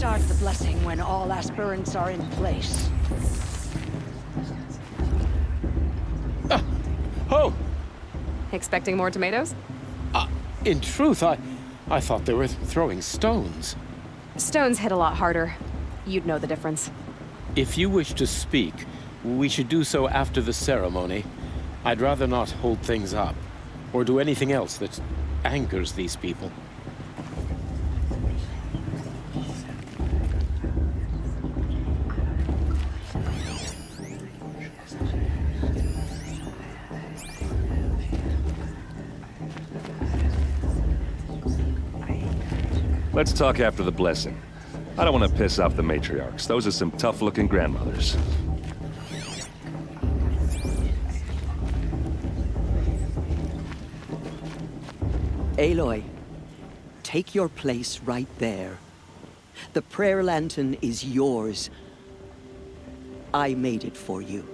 start the blessing when all aspirants are in place. Oh! Expecting more tomatoes? In truth, I thought they were throwing stones. Stones hit a lot harder. You'd know the difference. If you wish to speak, we should do so after the ceremony. I'd rather not hold things up, or do anything else that angers these people. Let's talk after the blessing. I don't want to piss off the matriarchs. Those are some tough-looking grandmothers. Aloy, take your place right there. The prayer lantern is yours. I made it for you.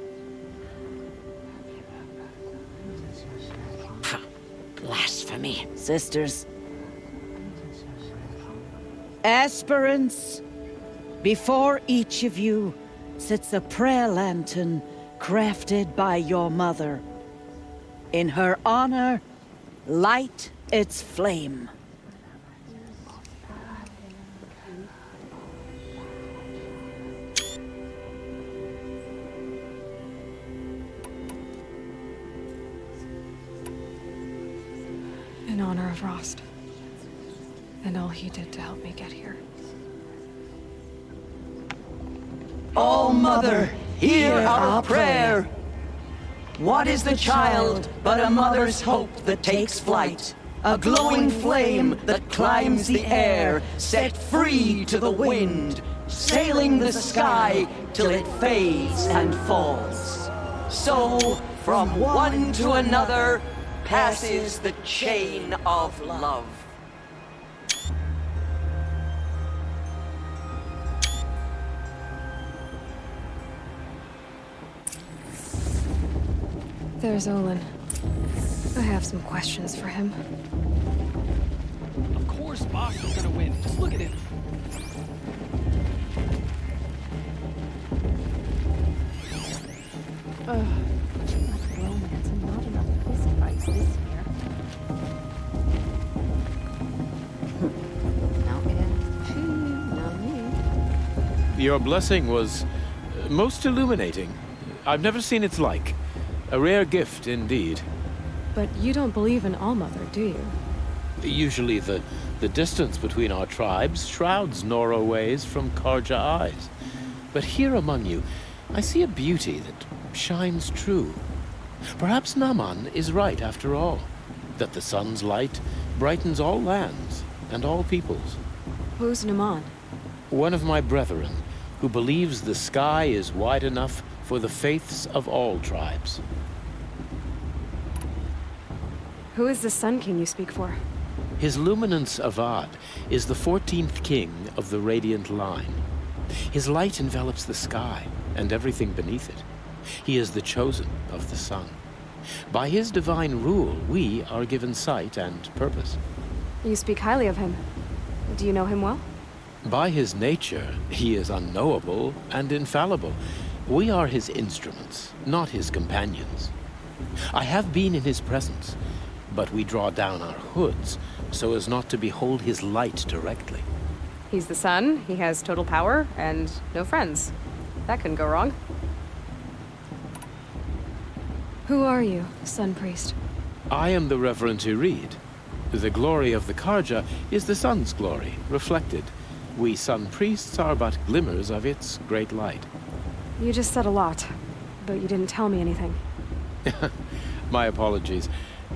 Blasphemy, sisters. Aspirants, before each of you sits a prayer lantern crafted by your mother. In her honor, light its flame. In honor of Rost. And all he did to help me get here. All Mother, hear our prayer. What is the child but a mother's hope that takes flight? A glowing flame that climbs the air, set free to the wind, sailing the sky till it fades and falls. So, from one to another, passes the chain of love. There's Olin. I have some questions for him. Of course Boss is gonna win. Just look at him. Romance and not enough fist fights this year. Not me. Not me. Your blessing was most illuminating. I've never seen its like. A rare gift indeed. But you don't believe in Allmother, do you? Usually the distance between our tribes shrouds Nora ways from Karja eyes. But here among you, I see a beauty that shines true. Perhaps Naman is right after all, that the sun's light brightens all lands and all peoples. Who's Naman? One of my brethren, who believes the sky is wide enough for the faiths of all tribes. Who is the Sun King you speak for? His Luminance Avad is the 14th king of the Radiant Line. His light envelops the sky and everything beneath it. He is the chosen of the sun. By his divine rule, we are given sight and purpose. You speak highly of him. Do you know him well? By his nature, he is unknowable and infallible. We are his instruments, not his companions. I have been in his presence, but we draw down our hoods so as not to behold his light directly. He's the sun, he has total power, and no friends. That couldn't go wrong. Who are you, Sun Priest? I am the Reverend Irid. The glory of the Karja is the sun's glory, reflected. We Sun Priests are but glimmers of its great light. You just said a lot, but you didn't tell me anything. My apologies.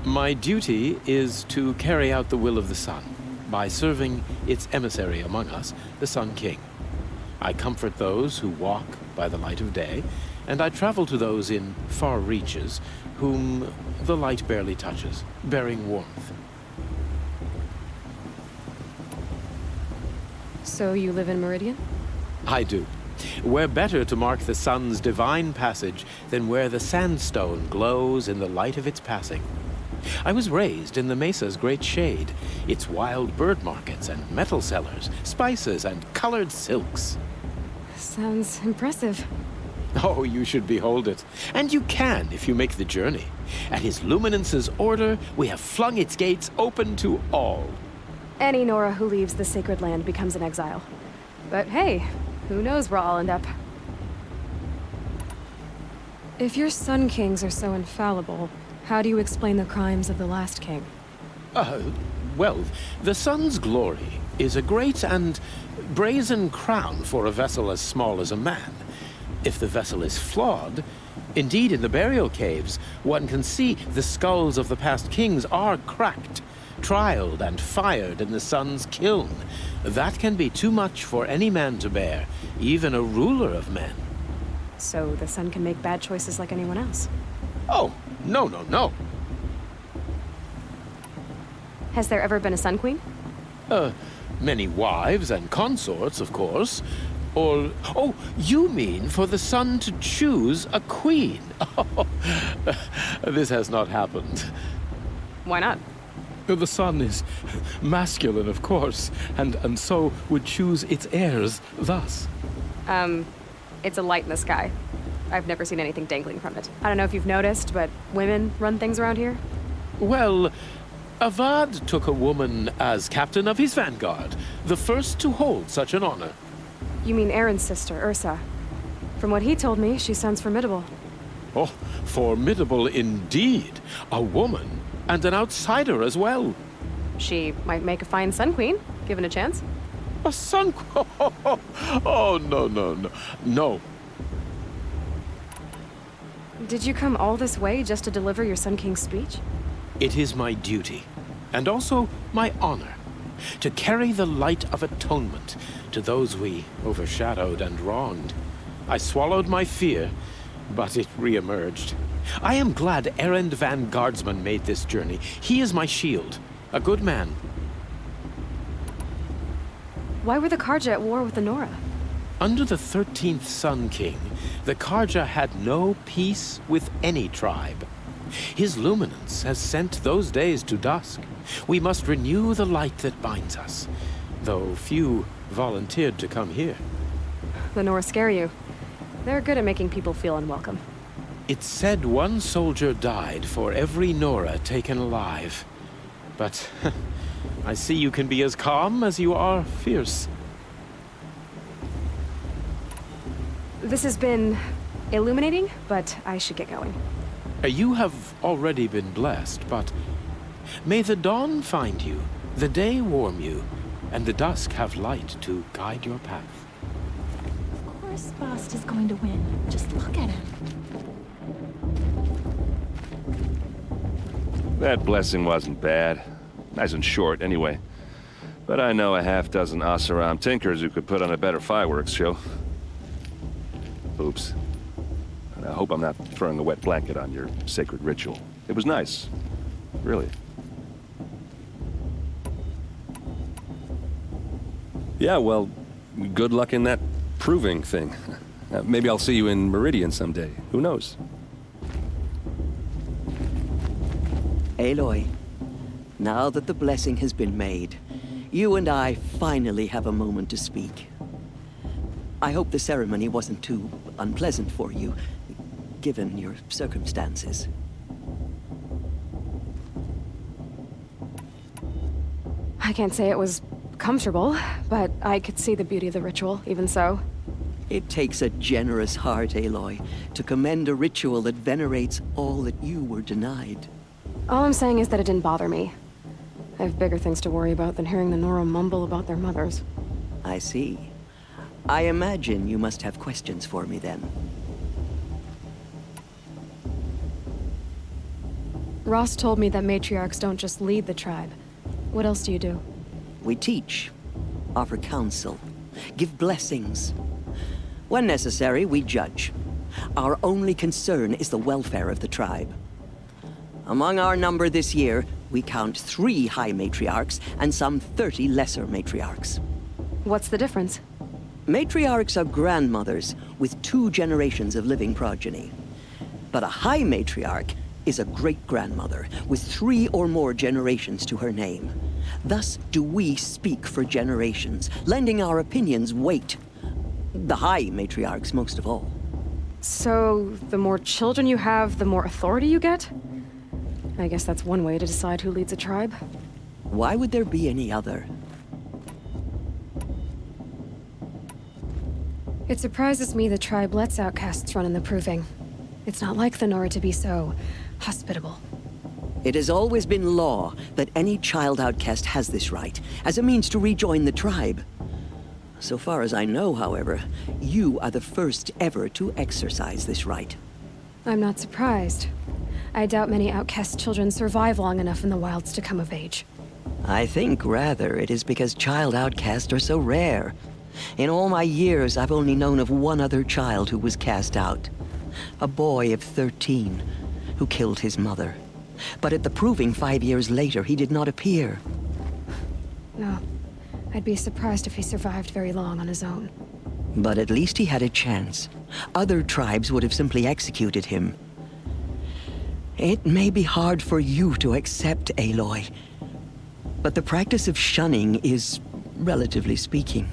My duty is to carry out the will of the sun by serving its emissary among us, the Sun King. I comfort those who walk by the light of day, and I travel to those in far reaches whom the light barely touches, bearing warmth. So you live in Meridian? I do. Where better to mark the sun's divine passage than where the sandstone glows in the light of its passing? I was raised in the Mesa's great shade, its wild bird markets and metal cellars, spices and colored silks. Sounds impressive. Oh, you should behold it. And you can if you make the journey. At His Luminance's order, we have flung its gates open to all. Any Nora who leaves the sacred land becomes an exile. But hey, who knows where I'll end up. If your Sun Kings are so infallible, how do you explain the crimes of the last king? Well, the sun's glory is a great and brazen crown for a vessel as small as a man. If the vessel is flawed, indeed in the burial caves, one can see the skulls of the past kings are cracked, trialed and fired in the sun's kiln. That can be too much for any man to bear, even a ruler of men. So the sun can make bad choices like anyone else? Oh, no. Has there ever been a Sun Queen? Many wives and consorts, of course. Or, oh, you mean for the sun to choose a queen? This has not happened. Why not? The sun is masculine, of course, and so would choose its heirs thus. It's a light in the sky. I've never seen anything dangling from it. I don't know if you've noticed, but women run things around here. Well, Avad took a woman as captain of his vanguard, the first to hold such an honor. You mean Aaron's sister, Ursa. From what he told me, she sounds formidable. Oh, formidable indeed. A woman, and an outsider as well. She might make a fine Sun Queen, given a chance. A sun... Oh, no. Did you come all this way just to deliver your Sun King's speech? It is my duty, and also my honor, to carry the light of atonement to those we overshadowed and wronged. I swallowed my fear, but it re-emerged. I am glad Erend Van Guardsman made this journey. He is my shield, a good man. Why were the Karja at war with the Nora? Under the 13th Sun King, the Karja had no peace with any tribe. His luminance has sent those days to dusk. We must renew the light that binds us, though few volunteered to come here. The Nora scare you. They're good at making people feel unwelcome. It's said one soldier died for every Nora taken alive. But I see you can be as calm as you are fierce. This has been illuminating, but I should get going. You have already been blessed, but may the dawn find you, the day warm you, and the dusk have light to guide your path. Of course Bast is going to win. Just look at him. That blessing wasn't bad. Nice and short, anyway. But I know a half-dozen Oseram tinkers who could put on a better fireworks show. Oops. I hope I'm not throwing a wet blanket on your sacred ritual. It was nice. Really. Yeah, well, good luck in that proving thing. Maybe I'll see you in Meridian someday. Who knows? Aloy, now that the blessing has been made, you and I finally have a moment to speak. I hope the ceremony wasn't too unpleasant for you, given your circumstances. I can't say it was comfortable, but I could see the beauty of the ritual, even so. It takes a generous heart, Aloy, to commend a ritual that venerates all that you were denied. All I'm saying is that it didn't bother me. I have bigger things to worry about than hearing the Nora mumble about their mothers. I see. I imagine you must have questions for me then. Rost told me that matriarchs don't just lead the tribe. What else do you do? We teach, offer counsel, give blessings. When necessary, we judge. Our only concern is the welfare of the tribe. Among our number this year, we count 3 high matriarchs and some 30 lesser matriarchs. What's the difference? Matriarchs are grandmothers with 2 generations of living progeny. But a high matriarch is a great-grandmother with 3 or more generations to her name. Thus do we speak for generations, lending our opinions weight. The High Matriarchs most of all. So, the more children you have, the more authority you get? I guess that's one way to decide who leads a tribe. Why would there be any other? It surprises me the tribe lets outcasts run in the Proving. It's not like the Nora to be so hospitable. It has always been law that any child outcast has this right, as a means to rejoin the tribe. So far as I know, however, you are the first ever to exercise this right. I'm not surprised. I doubt many outcast children survive long enough in the wilds to come of age. I think, rather, it is because child outcasts are so rare. In all my years, I've only known of one other child who was cast out. A boy of 13, who killed his mother. But at the Proving 5 years later, he did not appear. No. I'd be surprised if he survived very long on his own. But at least he had a chance. Other tribes would have simply executed him. It may be hard for you to accept, Aloy. But the practice of shunning is, relatively speaking,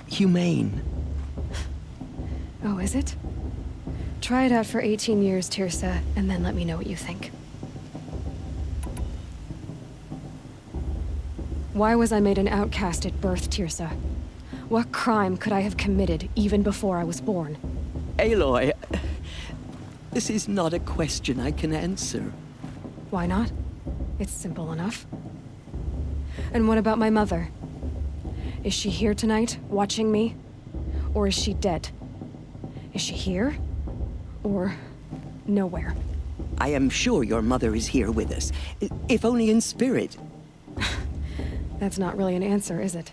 humane. Oh, is it? Try it out for 18 years, Tirsa, and then let me know what you think. Why was I made an outcast at birth, Tirsa? What crime could I have committed even before I was born? Aloy, this is not a question I can answer. Why not? It's simple enough. And what about my mother? Is she here tonight, watching me? Or is she dead? Is she here? Or nowhere? I am sure your mother is here with us, if only in spirit. That's not really an answer, is it?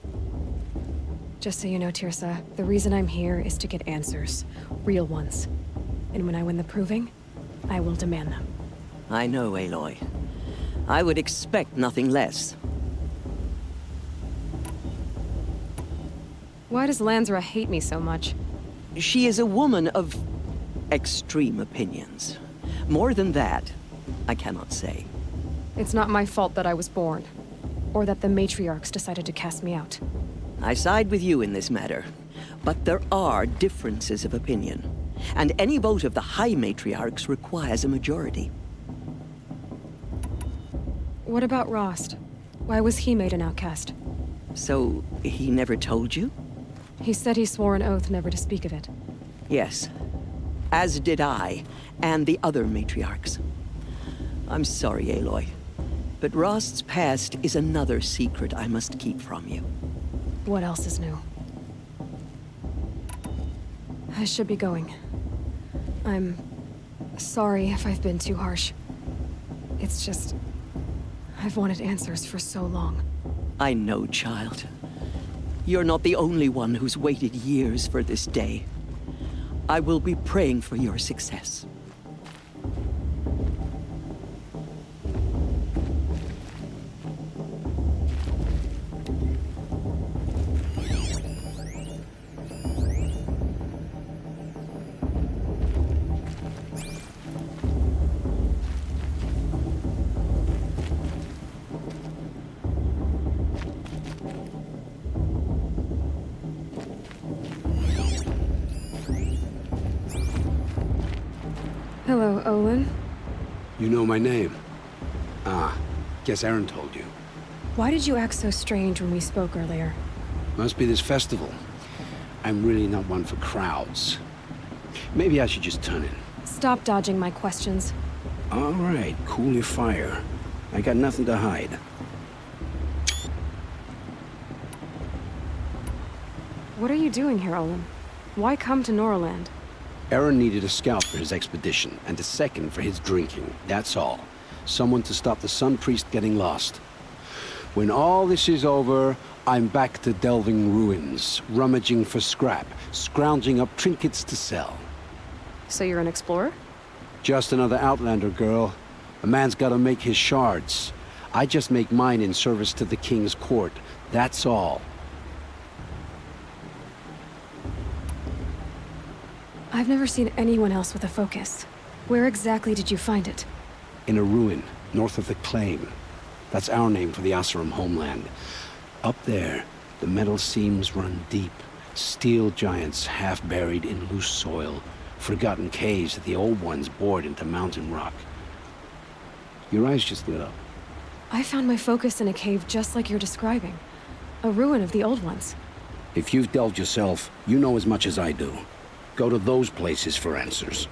Just so you know, Tirsa, the reason I'm here is to get answers. Real ones. And when I win the Proving, I will demand them. I know, Aloy. I would expect nothing less. Why does Lansra hate me so much? She is a woman of extreme opinions. More than that, I cannot say. It's not my fault that I was born. Or that the matriarchs decided to cast me out. I side with you in this matter. But there are differences of opinion. And any vote of the High Matriarchs requires a majority. What about Rost? Why was he made an outcast? So, he never told you? He said he swore an oath never to speak of it. Yes. As did I, and the other matriarchs. I'm sorry, Aloy. But Rost's past is another secret I must keep from you. What else is new? I should be going. I'm sorry if I've been too harsh. It's just... I've wanted answers for so long. I know, child. You're not the only one who's waited years for this day. I will be praying for your success. Hello, Olin. You know my name? Ah, guess Erend told you. Why did you act so strange when we spoke earlier? Must be this festival. I'm really not one for crowds. Maybe I should just turn in. Stop dodging my questions. All right, cool your fire. I got nothing to hide. What are you doing here, Olin? Why come to Noraland? Erend needed a scout for his expedition, and a second for his drinking. That's all. Someone to stop the Sun Priest getting lost. When all this is over, I'm back to delving ruins, rummaging for scrap, scrounging up trinkets to sell. So you're an explorer? Just another Outlander, girl. A man's gotta make his shards. I just make mine in service to the King's court. That's all. I've never seen anyone else with a focus. Where exactly did you find it? In a ruin, north of the Claim. That's our name for the Oseram homeland. Up there, the metal seams run deep. Steel giants half buried in loose soil. Forgotten caves that the old ones bored into mountain rock. Your eyes just lit up. I found my focus in a cave just like you're describing. A ruin of the old ones. If you've delved yourself, you know as much as I do. Go to those places for answers.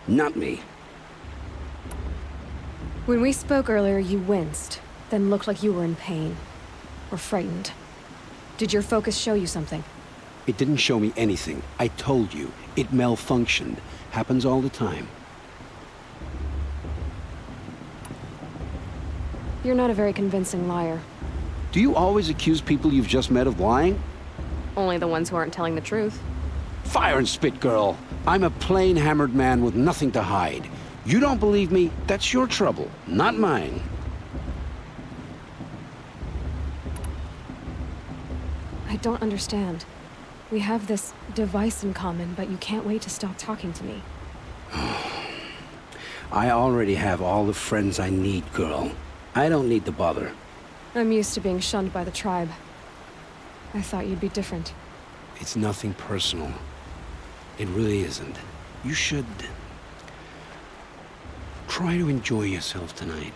Not me. When we spoke earlier, you winced, then looked like you were in pain. Or frightened. Did your focus show you something? It didn't show me anything. I told you. It malfunctioned. Happens all the time. You're not a very convincing liar. Do you always accuse people you've just met of lying? Only the ones who aren't telling the truth. Fire and spit, girl. I'm a plain hammered man with nothing to hide. You don't believe me? That's your trouble, not mine. I don't understand. We have this device in common, but you can't wait to stop talking to me. I already have all the friends I need, girl. I don't need the bother. I'm used to being shunned by the tribe. I thought you'd be different. It's nothing personal. It really isn't. You should... try to enjoy yourself tonight.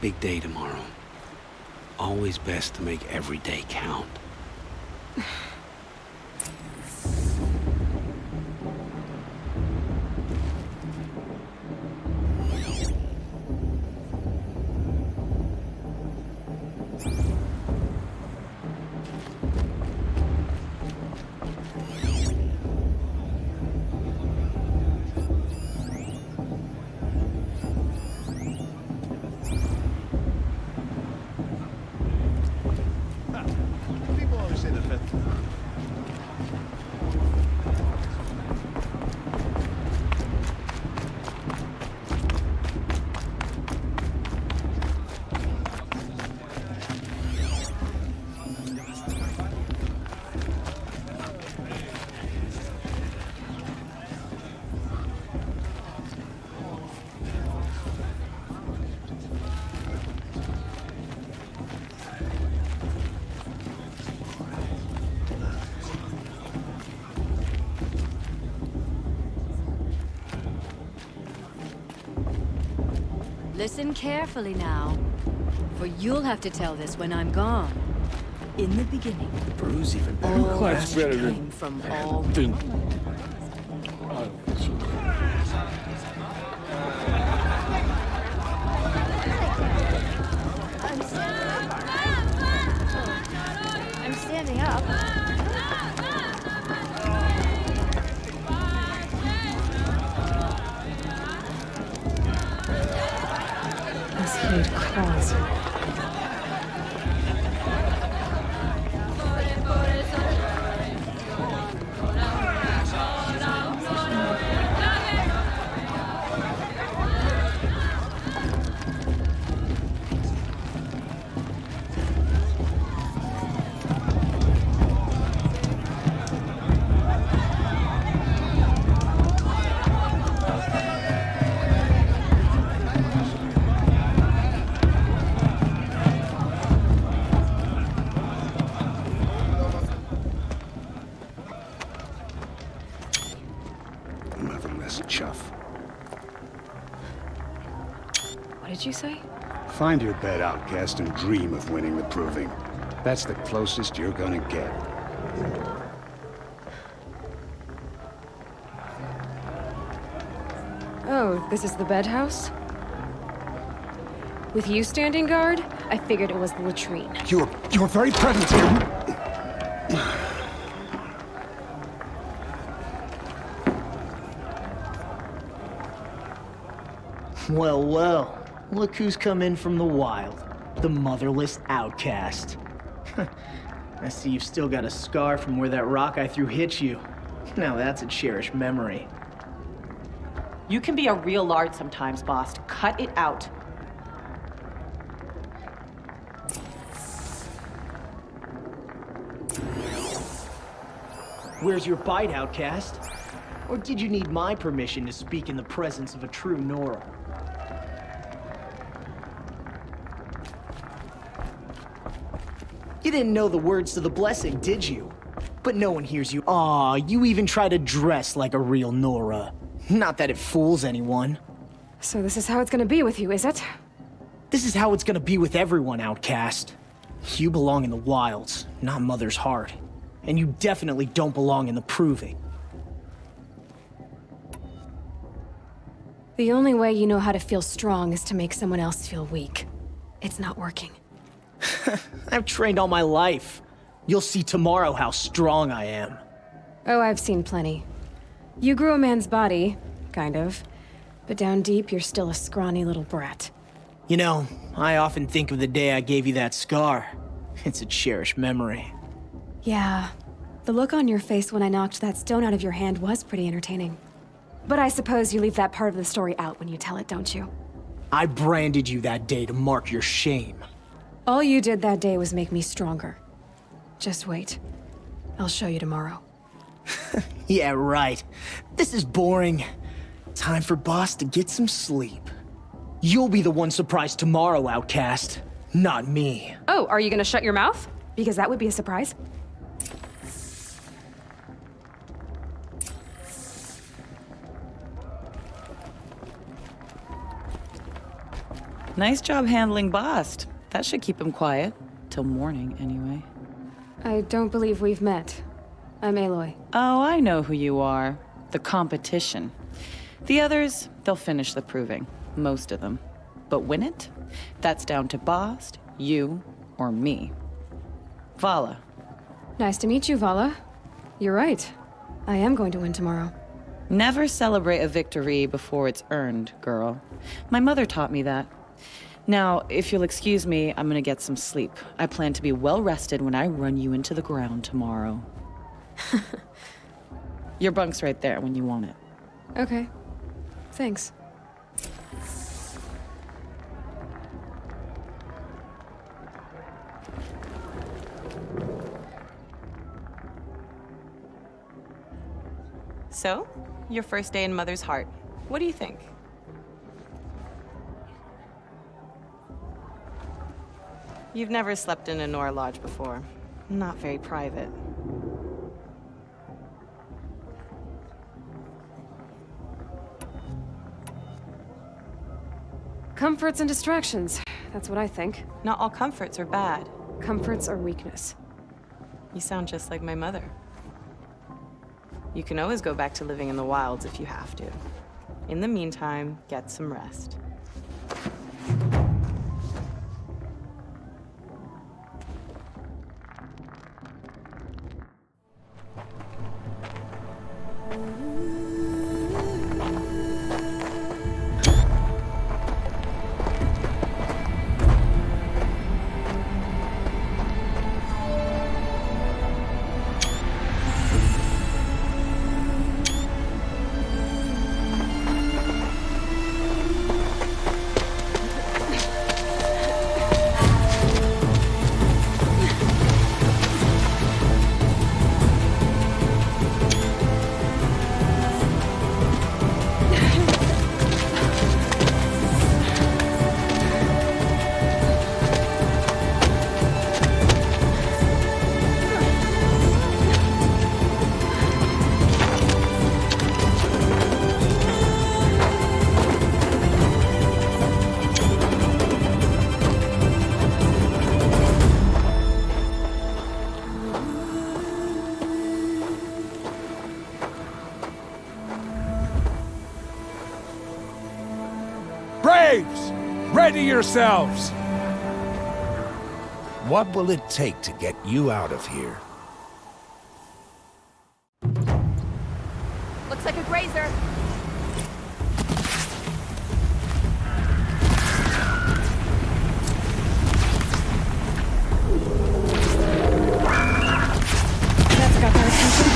Big day tomorrow. Always best to make every day count. Listen carefully now, for you'll have to tell this when I'm gone. In the beginning, Brews even all That's better than came from all... I'm standing up. This hate crawls. Motherless chuff. What did you say? Find your bed, outcast, and dream of winning the proving. That's the closest you're gonna get. Oh, this is the bedhouse? With you standing guard, I figured it was the latrine. Your very presence here... Well, well. Look who's come in from the wild. The motherless outcast. I see you've still got a scar from where that rock I threw hit you. Now that's a cherished memory. You can be a real lard sometimes, boss. Cut it out. Where's your bite, outcast? Or did you need my permission to speak in the presence of a true Nora? You didn't know the words to the blessing, did you? But no one hears you. Aw, you even try to dress like a real Nora. Not that it fools anyone. So this is how it's gonna be with you, is it? This is how it's gonna be with everyone, Outcast. You belong in the wilds, not Mother's heart. And you definitely don't belong in the Proving. The only way you know how to feel strong is to make someone else feel weak. It's not working. I've trained all my life. You'll see tomorrow how strong I am. Oh, I've seen plenty. You grew a man's body, kind of. But down deep, you're still a scrawny little brat. You know, I often think of the day I gave you that scar. It's a cherished memory. Yeah. The look on your face when I knocked that stone out of your hand was pretty entertaining. But I suppose you leave that part of the story out when you tell it, don't you? I branded you that day to mark your shame. All you did that day was make me stronger. Just wait. I'll show you tomorrow. Yeah, right. This is boring. Time for Boss to get some sleep. You'll be the one surprised tomorrow, Outcast. Not me. Oh, are you gonna shut your mouth? Because that would be a surprise. Nice job handling Bast. That should keep him quiet. Till morning, anyway. I don't believe we've met. I'm Aloy. Oh, I know who you are. The competition. The others, they'll finish the Proving. Most of them. But win it? That's down to Bast, you, or me. Vala. Nice to meet you, Vala. You're right. I am going to win tomorrow. Never celebrate a victory before it's earned, girl. My mother taught me that. Now, if you'll excuse me, I'm gonna get some sleep. I plan to be well rested when I run you into the ground tomorrow. Your bunk's right there when you want it. Okay. Thanks. So, your first day in Mother's heart. What do you think? You've never slept in a Nora Lodge before. Not very private. Comforts and distractions. That's what I think. Not all comforts are bad. Comforts are weakness. You sound just like my mother. You can always go back to living in the wilds if you have to. In the meantime, get some rest. Braves! Ready yourselves! What will it take to get you out of here? Looks like a grazer. That's got their attention.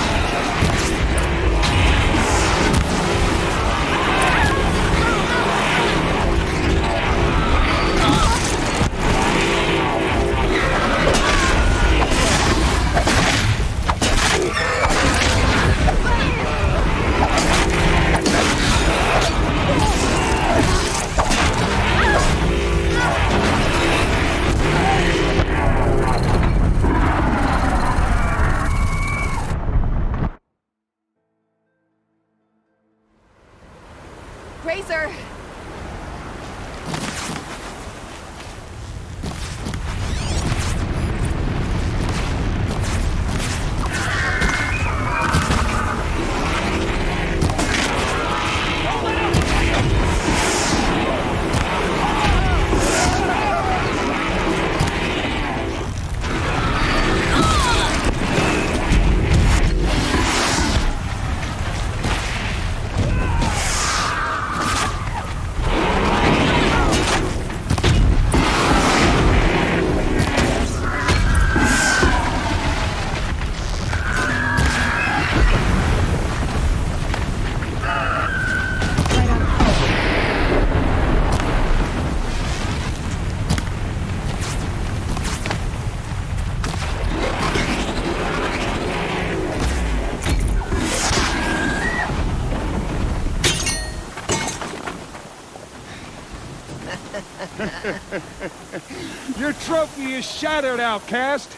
trophy is shattered, outcast.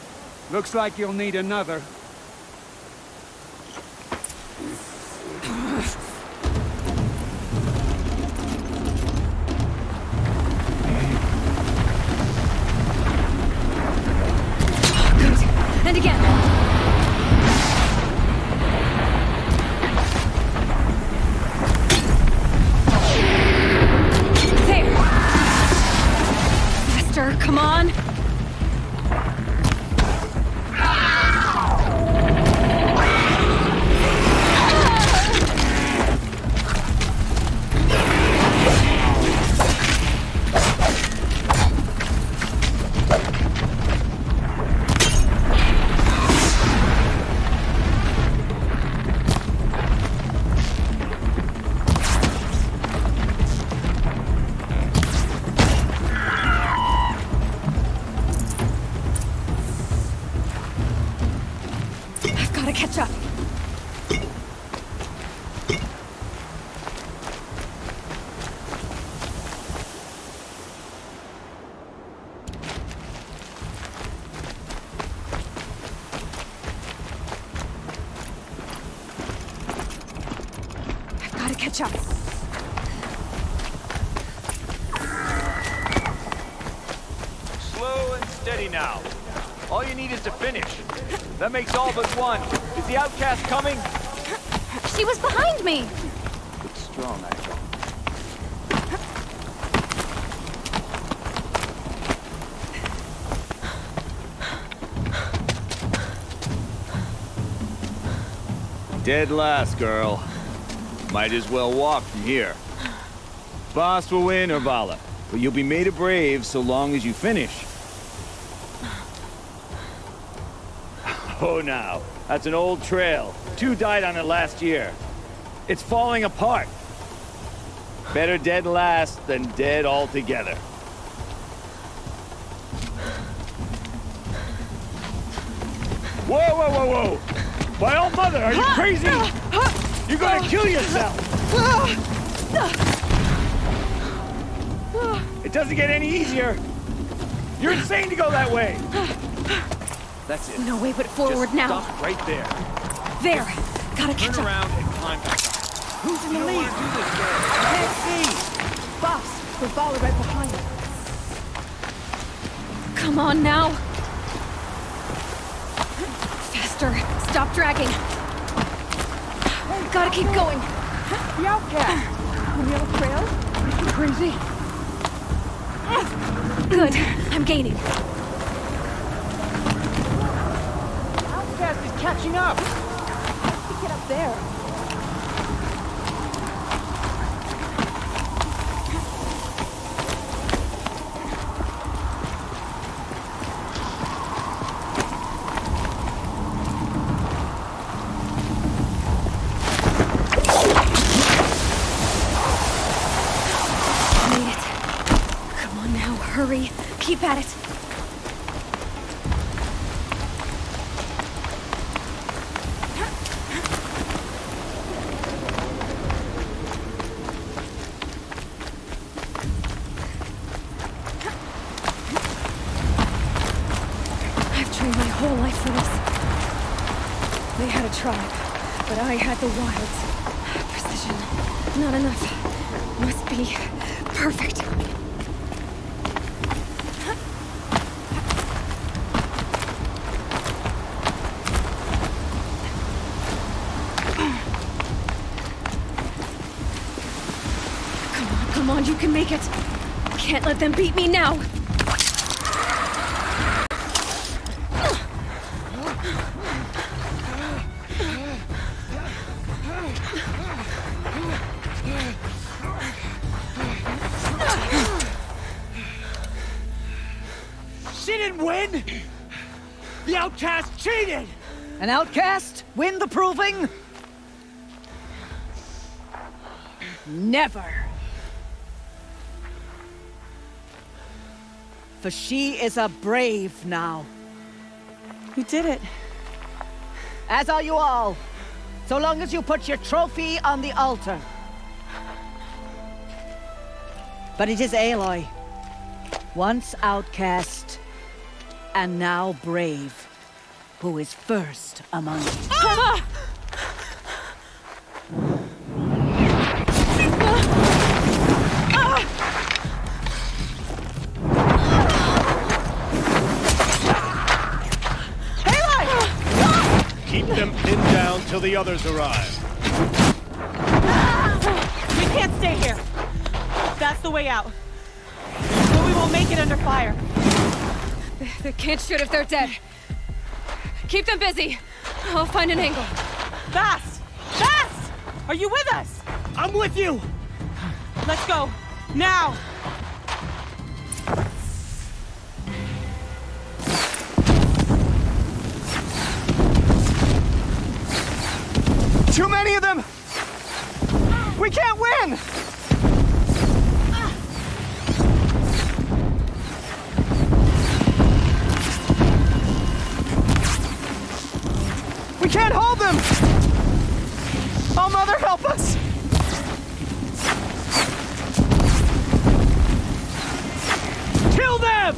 Looks like you'll need another. And again. There. Faster, come on. Catch up. I've got to catch up. Slow and steady now. All you need is to finish. That makes all but one. Is the outcast coming? She was behind me! It's strong, I thought. Dead last, girl. Might as well walk from here. Boss will win, or Vala, but you'll be made a brave so long as you finish. Oh, now. That's an old trail. 2 died on it last year. It's falling apart. Better dead last than dead altogether. Whoa, whoa, whoa, whoa! My old mother, are you crazy? You're gonna kill yourself! It doesn't get any easier. You're insane to go that way. That's it. No way but forward Just now. Stop right there. There. Gotta catch Turn up. around and climb back up. Who's in the lead? I can't see. Boss, we're followed right behind us. Come on now. Faster. Stop dragging. Gotta keep going. The outcast. On the other trail? Are you crazy? Good. I'm gaining. Outcast is catching up. How did he get up there? Made it. Come on now, hurry. Keep at it. I've trained my whole life for this. They had a tribe, but I had the wilds. Precision. Not enough. Must be perfect. Come on, you can make it. Can't let them beat me now. She didn't win! The outcast cheated! An outcast win the proving? Never. For she is a brave now. You did it. As are you all. So long as you put your trophy on the altar. But it is Aloy. Once outcast, and now brave, who is first among you. Keep them pinned down till the others arrive. We can't stay here. That's the way out. But we won't make it under fire. They can't shoot if they're dead. Keep them busy. I'll find an angle. Fast! Fast! Are you with us? I'm with you! Let's go. Now! Too many of them! We can't win! We can't hold them! Oh, Mother, help us! Kill them!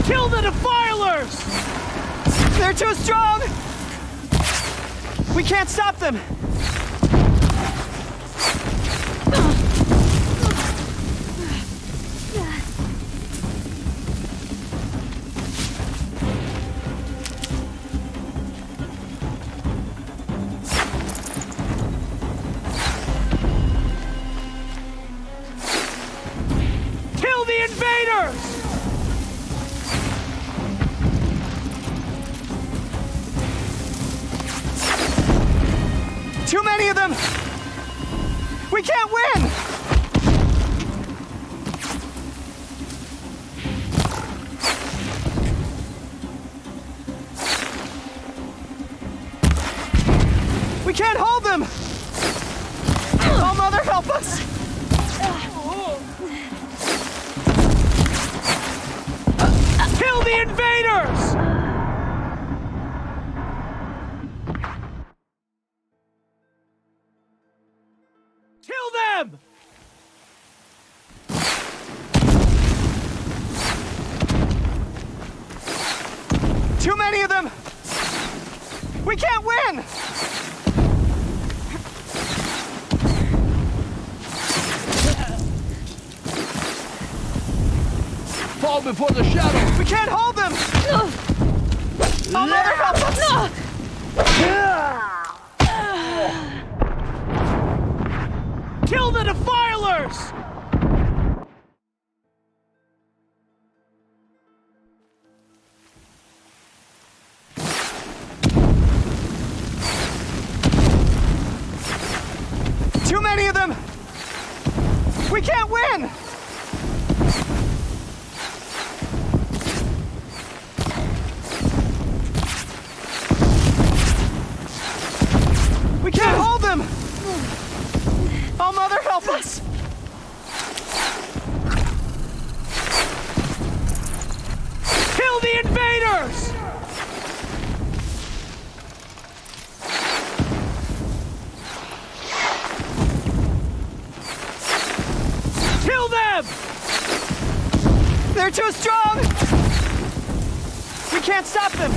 Kill the Defilers! They're too strong! We can't stop them! Kill the invaders! Too many of them! We can't win! We can't hold them! Oh, Mother, help us! Kill the invaders! Kill them! Too many of them! We can't win! Fall before the shadow! We can't hold them! Oh, Mother, help us! Kill the Defilers! Too many of them! We can't win! We can't hold them! Oh, Mother, help us! Kill the invaders! Kill them! They're too strong! We can't stop them!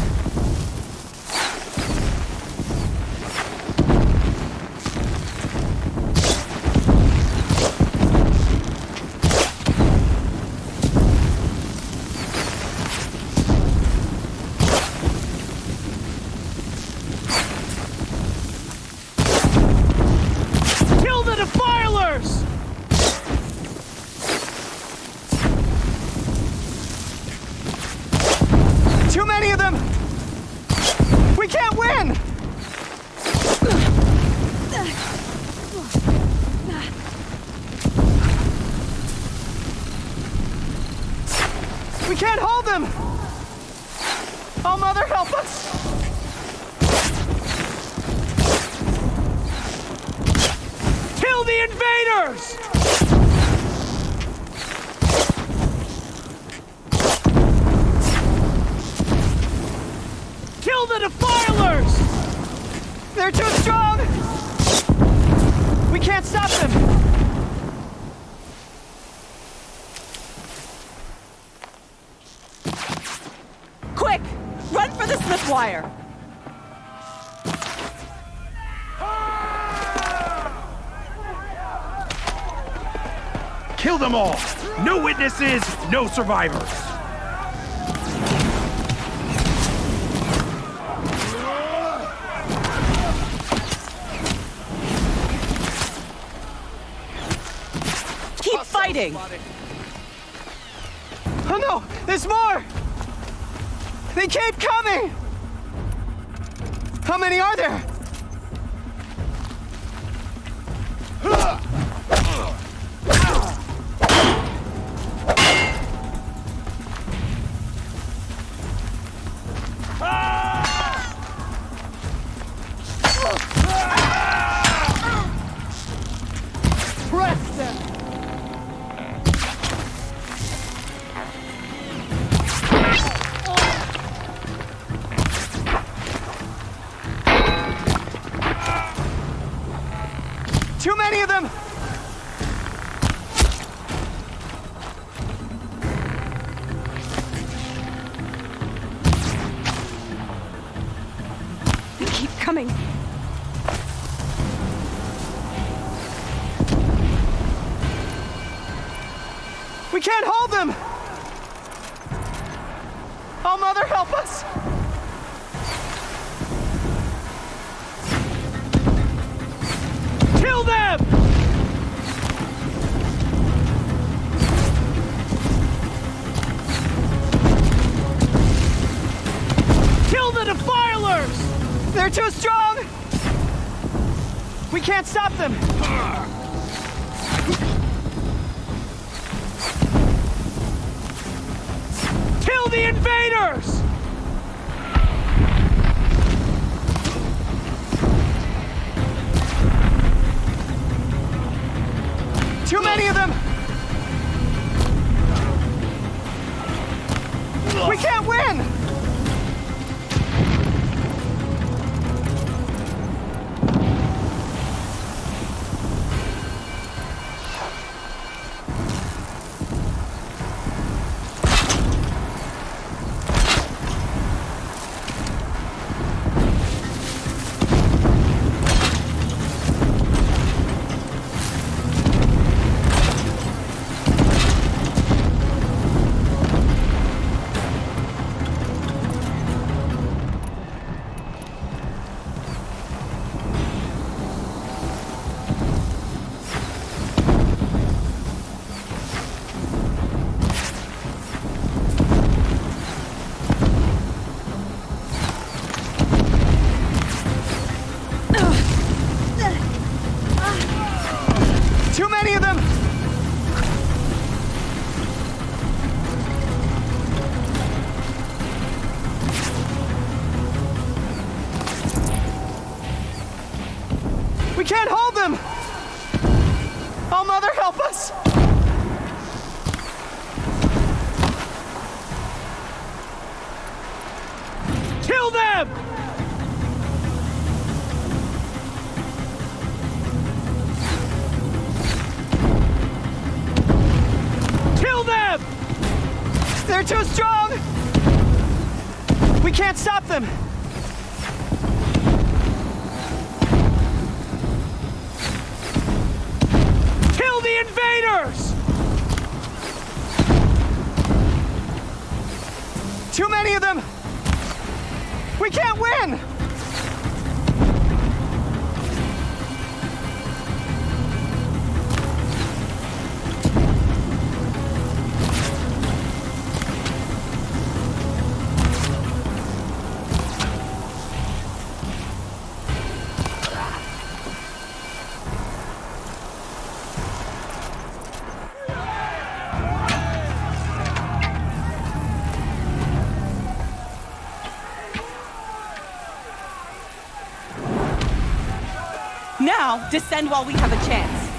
Kill the Defilers! Too many of them! We can't win! We can't hold them! Oh, Mother, help us! Kill the invaders! Kill the Defilers! They're too strong! We can't stop them! Quick! Run for the slip wire! Kill them all! No witnesses, no survivors! Keep fighting! Oh no! There's more! They keep coming! How many are there? Press them! Too many of them! They keep coming. We can't hold them! Oh, Mother, help us! Kill them! Kill the Defilers! They're too strong! We can't stop them! Kill the invaders! Too many of them! We can't win! Too many of them! We can't hold them! Oh, Mother, help us! Kill them! Kill them! They're too strong! We can't stop them! Kill the invaders! Too many of them! We can't win! Now, descend while we have a chance.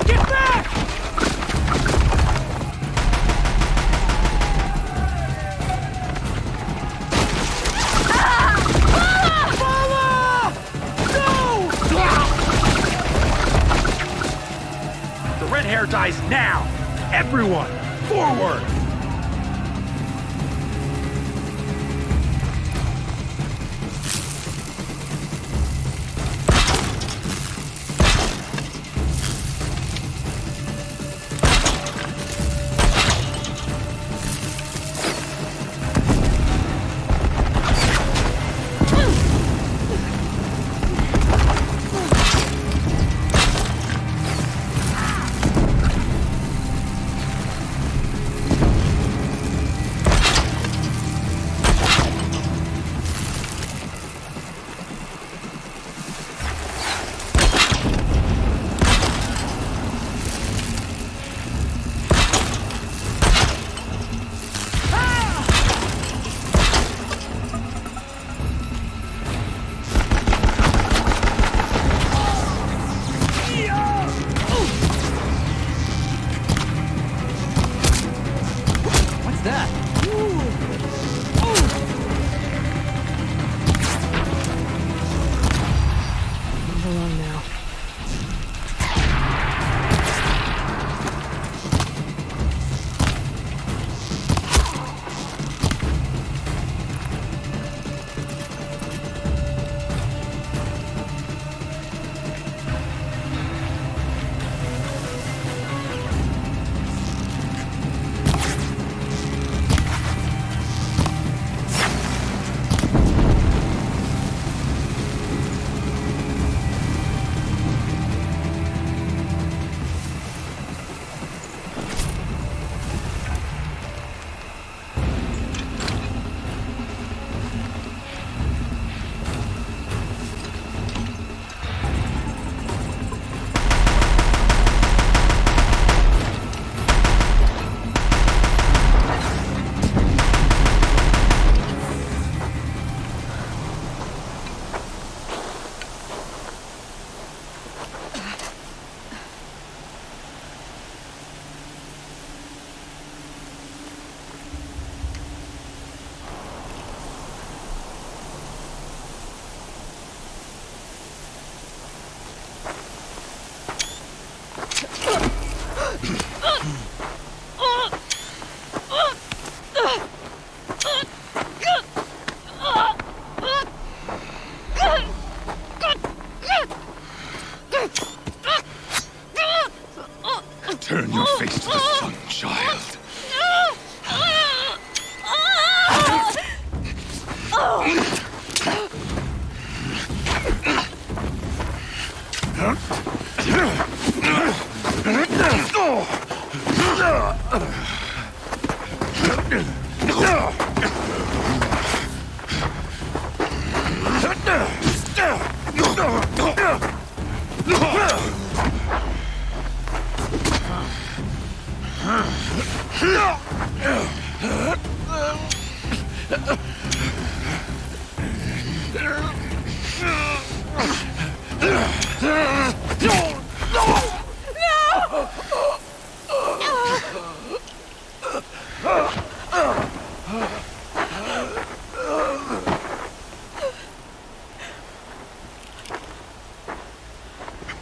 Get back! guys, now! Everyone, forward! Turn your face to the sun, child.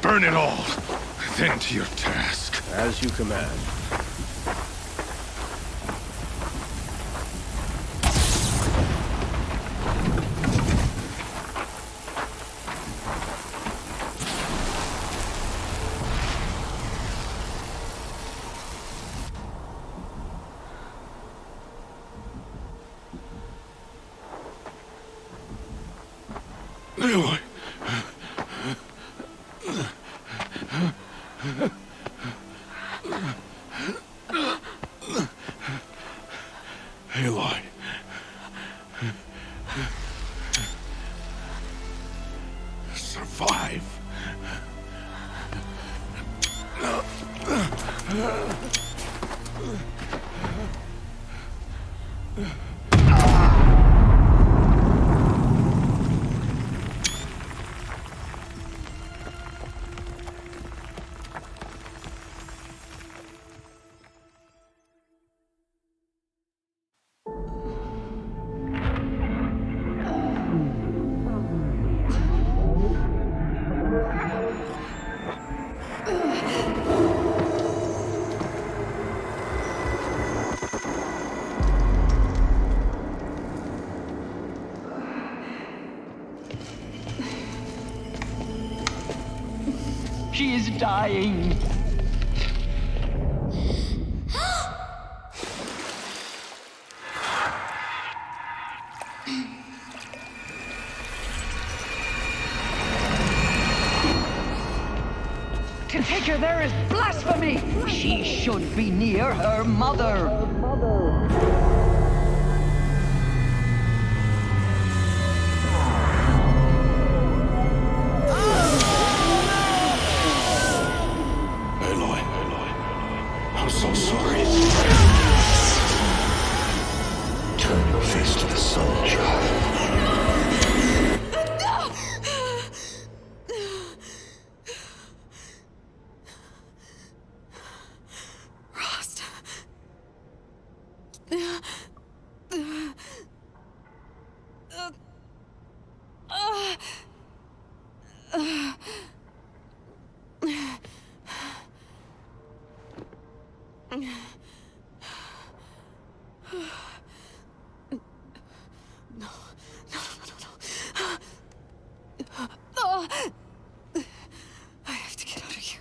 Burn it all, then to your task. As you command. Aloy. Aloy. Survive. She is dying. To take her there is blasphemy! She should be near her mother. Aloy, I'm so sorry. Turn your face to the sun, child. I have to get out of here.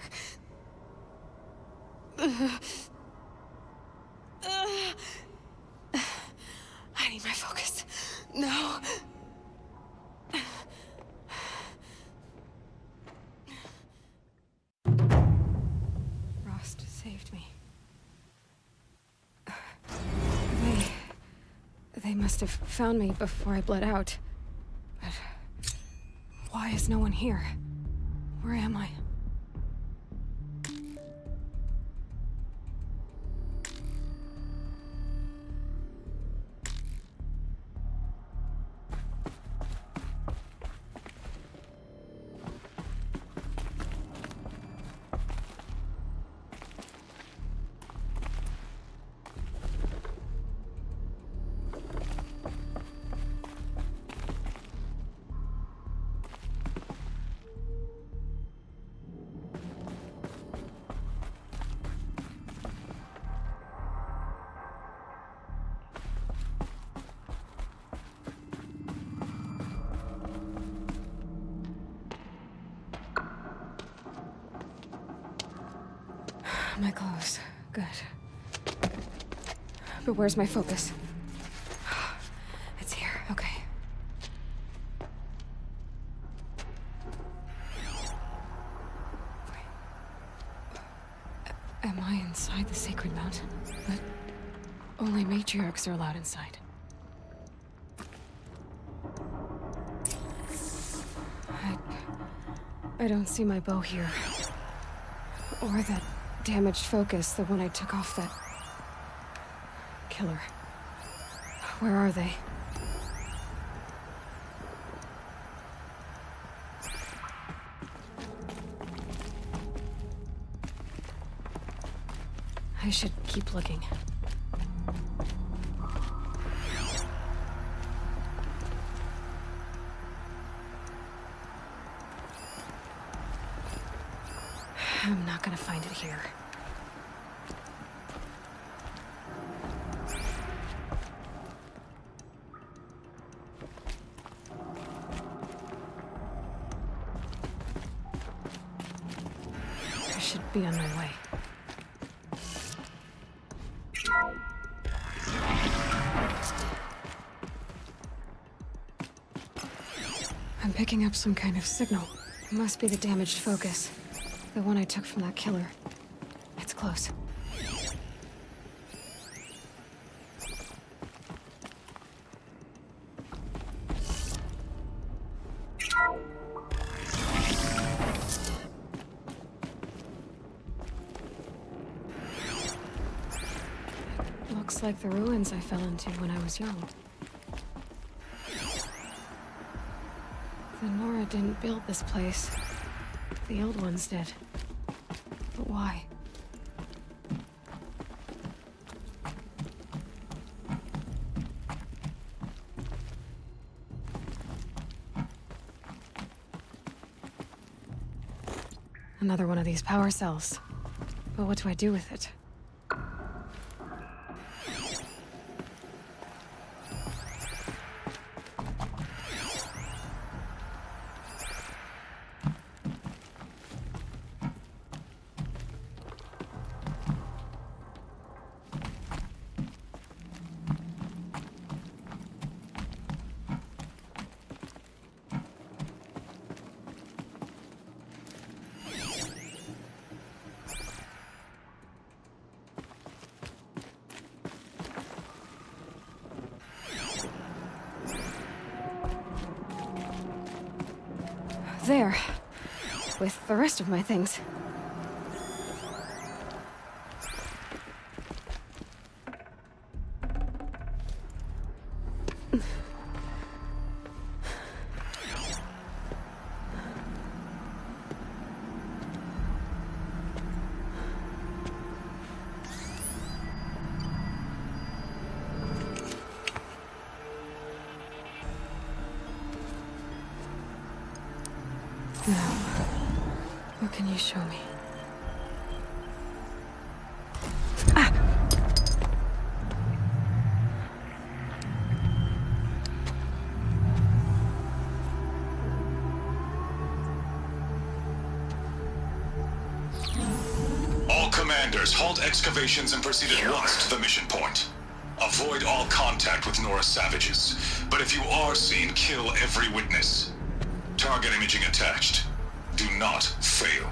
I need my focus. No. Rost saved me. They must have found me before I bled out. But why is no one here? Where am I? My clothes. Good. But where's my focus? It's here. Okay. Am I inside the Sacred Mountain? But only matriarchs are allowed inside. I don't see my bow here. Or that damaged focus, the one I took off that killer. Where are they? I should keep looking. I'm not gonna find it here. I should be on my way. I'm picking up some kind of signal. It must be the damaged focus. The one I took from that killer. It's close. Looks like the ruins I fell into when I was young. The Nora didn't build this place. The old ones did. But why? Another one of these power cells. But what do I do with it? there. With the rest of my things. Now, what can you show me? All commanders, halt excavations and proceed at once to the mission point. Avoid all contact with Nora savages, but if you are seen, kill every witness. Target imaging attached. Do not fail.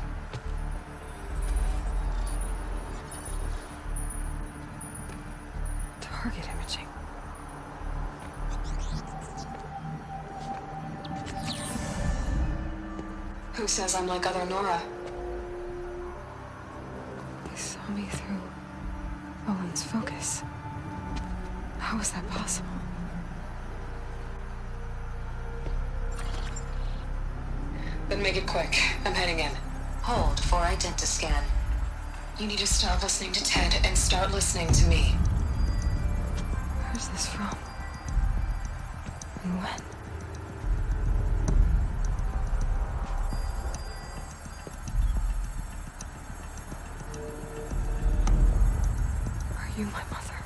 Target imaging. Who says I'm like other Nora? They saw me through Owen's focus. How is that possible? Then make it quick. I'm heading in. Hold for identiscan. You need to stop listening to Ted and start listening to me. Where's this from? And when? Are you my mother?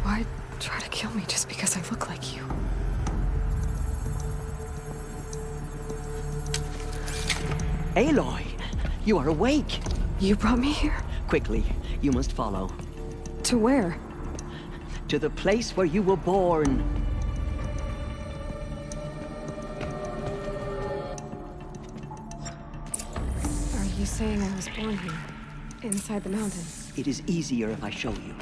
Why try to kill me just because I look like you? Aloy, you are awake. You brought me here? Quickly, you must follow. To where? To the place where you were born. Are you saying I was born here? Inside the mountain? It is easier if I show you.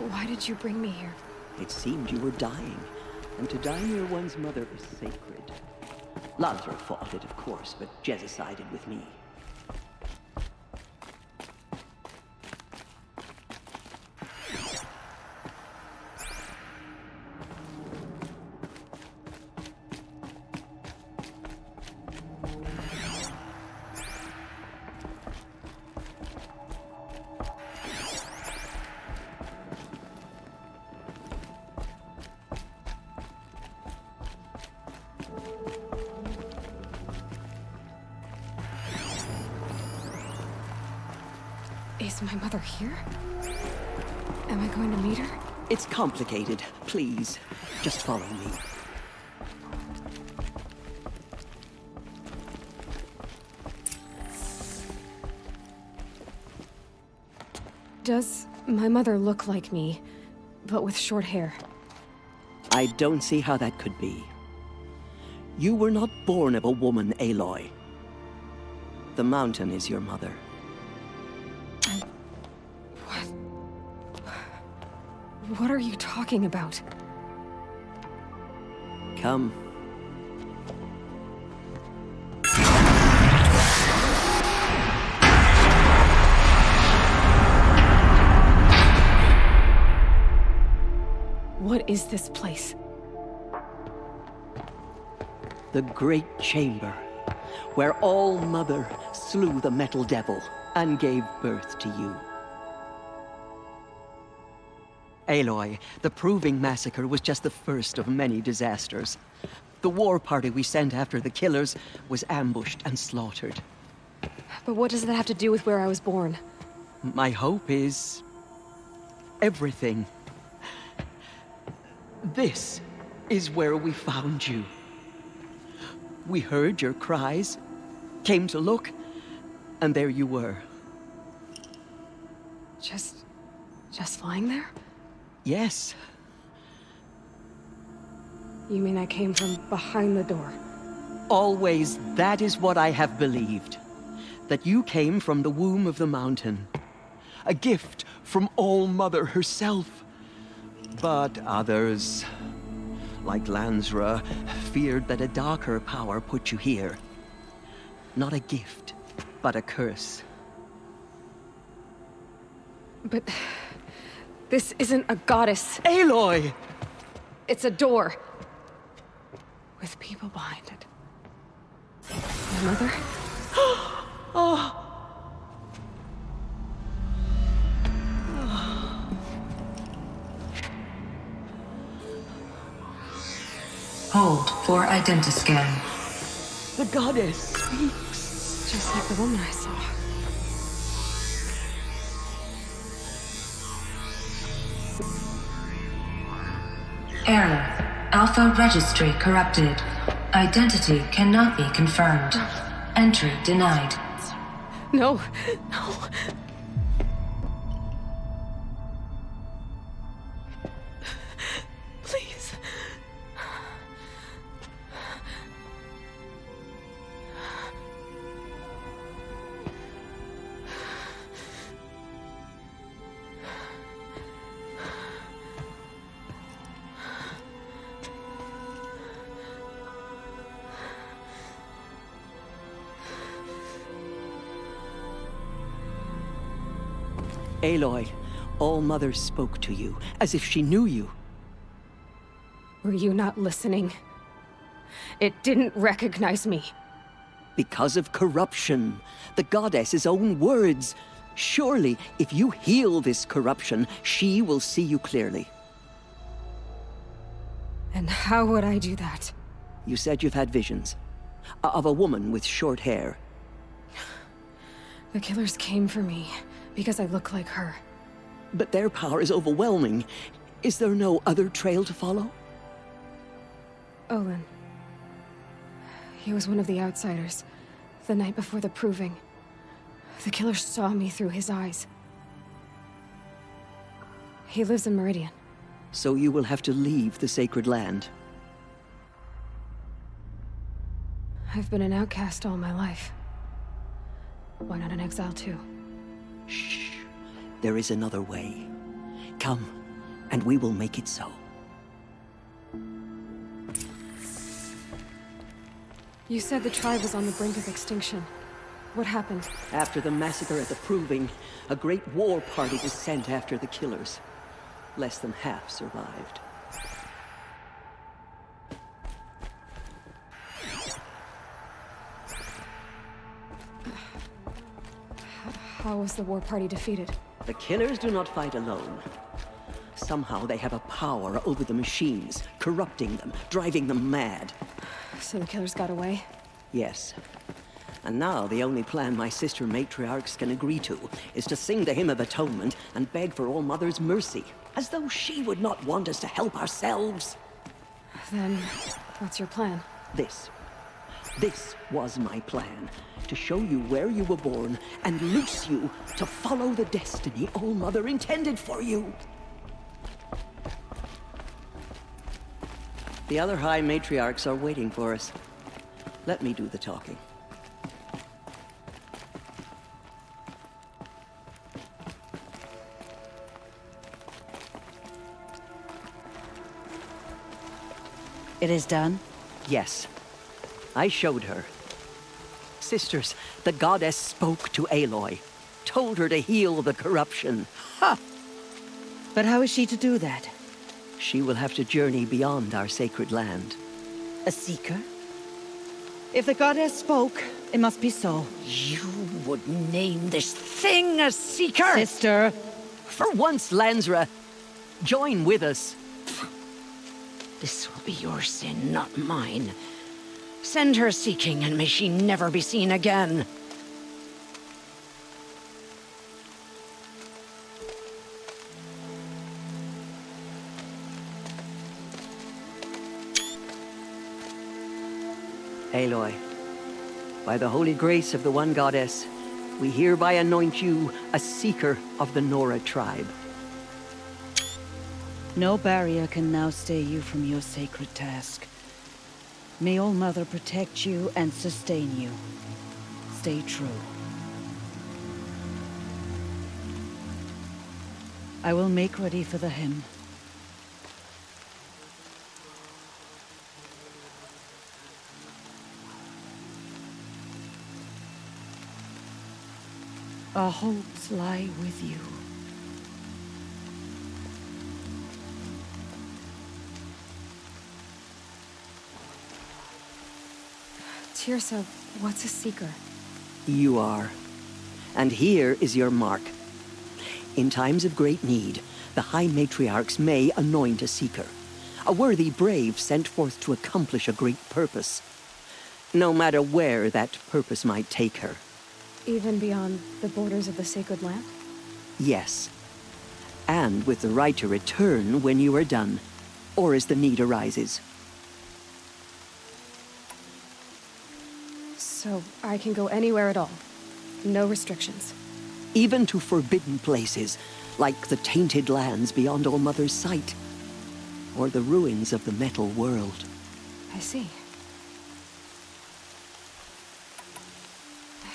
Why did you bring me here? It seemed you were dying, and to die near one's mother is sacred. Lazar fought it, of course, but Jezza sided with me. Is my mother here? Am I going to meet her? It's complicated. Please, just follow me. Does my mother look like me, but with short hair? I don't see how that could be. You were not born of a woman, Aloy. The mountain is your mother. What are you talking about? Come. What is this place? The Great Chamber, where All-Mother slew the Metal Devil and gave birth to you. Aloy, the Proving Massacre was just the first of many disasters. The war party we sent after the killers was ambushed and slaughtered. But what does that have to do with where I was born? My hope is... everything. This is where we found you. We heard your cries, came to look, and there you were. Just lying there? Yes. You mean I came from behind the door? Always that is what I have believed. That you came from the womb of the mountain. A gift from All-Mother herself. But others, like Lansra, feared that a darker power put you here. Not a gift, but a curse. But... this isn't a goddess. Aloy! It's a door. With people behind it. My mother? Oh! Hold for identiscan. The goddess speaks. Just like the woman I saw. Error. Alpha registry corrupted. Identity cannot be confirmed. Entry denied. No, no. Please. Aloy, All-Mother spoke to you, as if she knew you. Were you not listening? It didn't recognize me. Because of corruption. The goddess's own words. Surely, if you heal this corruption, she will see you clearly. And how would I do that? You said you've had visions. Of a woman with short hair. The killers came for me. Because I look like her. But their power is overwhelming. Is there no other trail to follow? Olin. He was one of the outsiders. The night before the proving. The killers saw me through his eyes. He lives in Meridian. So you will have to leave the sacred land. I've been an outcast all my life. Why not an exile too? Shh. There is another way. Come, and we will make it so. You said the tribe was on the brink of extinction. What happened? After the massacre at the Proving, a great war party was sent after the killers. Less than half survived. How was the war party defeated? The killers do not fight alone. Somehow they have a power over the machines, corrupting them, driving them mad. So the killers got away? Yes. And now the only plan my sister matriarchs can agree to is to sing the Hymn of Atonement and beg for All-Mother's mercy, as though she would not want us to help ourselves. Then, what's your plan? This was my plan. To show you where you were born and loose you to follow the destiny All-Mother intended for you. The other High Matriarchs are waiting for us. Let me do the talking. It is done? Yes. I showed her. Sisters, the goddess spoke to Aloy. Told her to heal the corruption. Ha! But how is she to do that? She will have to journey beyond our sacred land. A seeker? If the goddess spoke, it must be so. You would name this thing a seeker? Sister! For once, Lansra, join with us. This will be your sin, not mine. Send her seeking, and may she never be seen again. Aloy, by the holy grace of the One Goddess, we hereby anoint you a Seeker of the Nora tribe. No barrier can now stay you from your sacred task. May All Mother protect you and sustain you. Stay true. I will make ready for the hymn. Our hopes lie with you. Teersa, what's a Seeker? You are. And here is your mark. In times of great need, the High Matriarchs may anoint a Seeker. A worthy brave sent forth to accomplish a great purpose. No matter where that purpose might take her. Even beyond the borders of the Sacred Land? Yes. And with the right to return when you are done, or as the need arises. So I can go anywhere at all? No restrictions? Even to forbidden places, like the tainted lands beyond All Mother's sight. Or the ruins of the metal world. I see.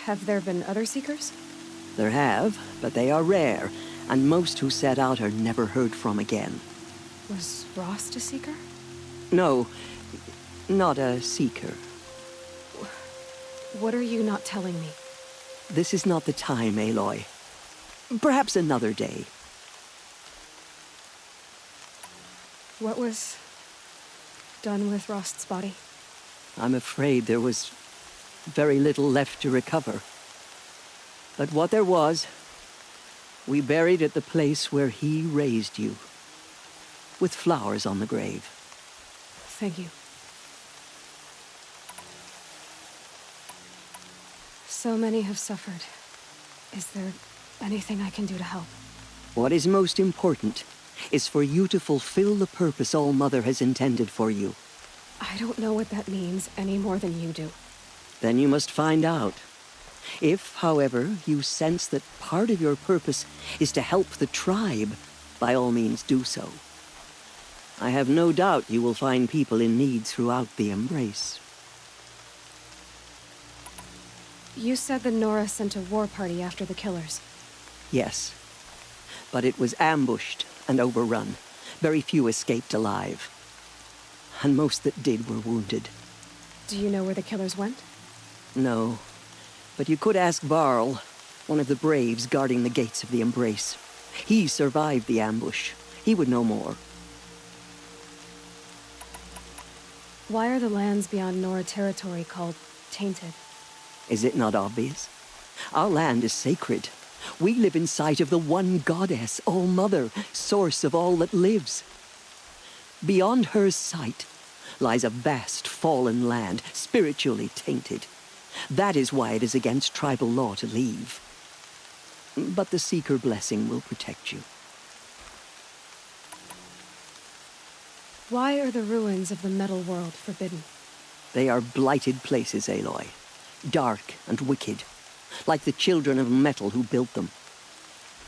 Have there been other Seekers? There have, but they are rare, and most who set out are never heard from again. Was Rost a Seeker? No, not a Seeker. What are you not telling me? This is not the time, Aloy. Perhaps another day. What was done with Rost's body? I'm afraid there was very little left to recover. But what there was, we buried at the place where he raised you, with flowers on the grave. Thank you. So many have suffered. Is there anything I can do to help? What is most important is for you to fulfill the purpose All Mother has intended for you. I don't know what that means any more than you do. Then you must find out. If, however, you sense that part of your purpose is to help the tribe, by all means do so. I have no doubt you will find people in need throughout the Embrace. You said the Nora sent a war party after the killers. Yes. But it was ambushed and overrun. Very few escaped alive. And most that did were wounded. Do you know where the killers went? No. But you could ask Varl, one of the braves guarding the gates of the Embrace. He survived the ambush. He would know more. Why are the lands beyond Nora territory called tainted? Is it not obvious? Our land is sacred. We live in sight of the One Goddess, All Mother, source of all that lives. Beyond her sight lies a vast fallen land, spiritually tainted. That is why it is against tribal law to leave. But the Seeker blessing will protect you. Why are the ruins of the metal world forbidden? They are blighted places, Aloy. Dark and wicked, like the children of metal who built them.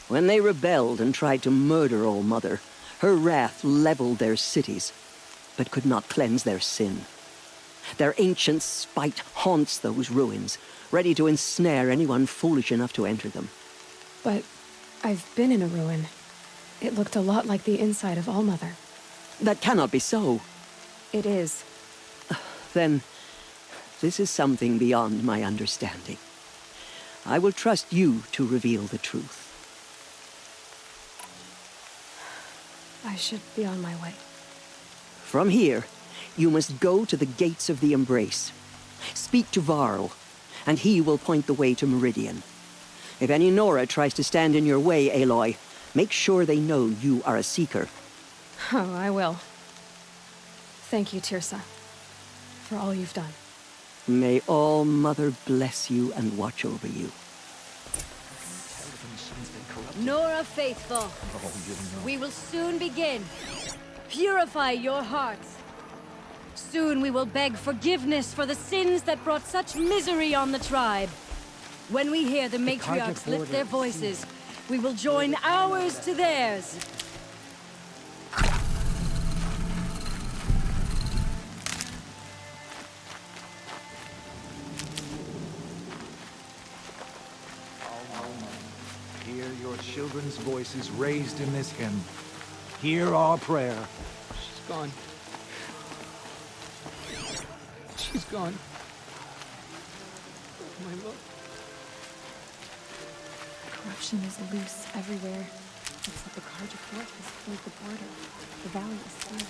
When they rebelled and tried to murder All Mother, her wrath leveled their cities, but could not cleanse their sin. Their ancient spite haunts those ruins, ready to ensnare anyone foolish enough to enter them. But I've been in a ruin. It looked a lot like the inside of All Mother. That cannot be so. It is. Then, this is something beyond my understanding. I will trust you to reveal the truth. I should be on my way. From here, you must go to the gates of the Embrace. Speak to Varl, and he will point the way to Meridian. If any Nora tries to stand in your way, Aloy, make sure they know you are a Seeker. Oh, I will. Thank you, Tirsa, for all you've done. May All Mother bless you and watch over you. Nora Faithful, we will soon begin. Purify your hearts. Soon we will beg forgiveness for the sins that brought such misery on the tribe. When we hear the matriarchs lift their voices, we will join ours to theirs. Hear your children's voices raised in this hymn. Hear our prayer. She's gone. She's gone. My love. Corruption is loose everywhere, except the Carja Fort has filled the border. The valley is clear.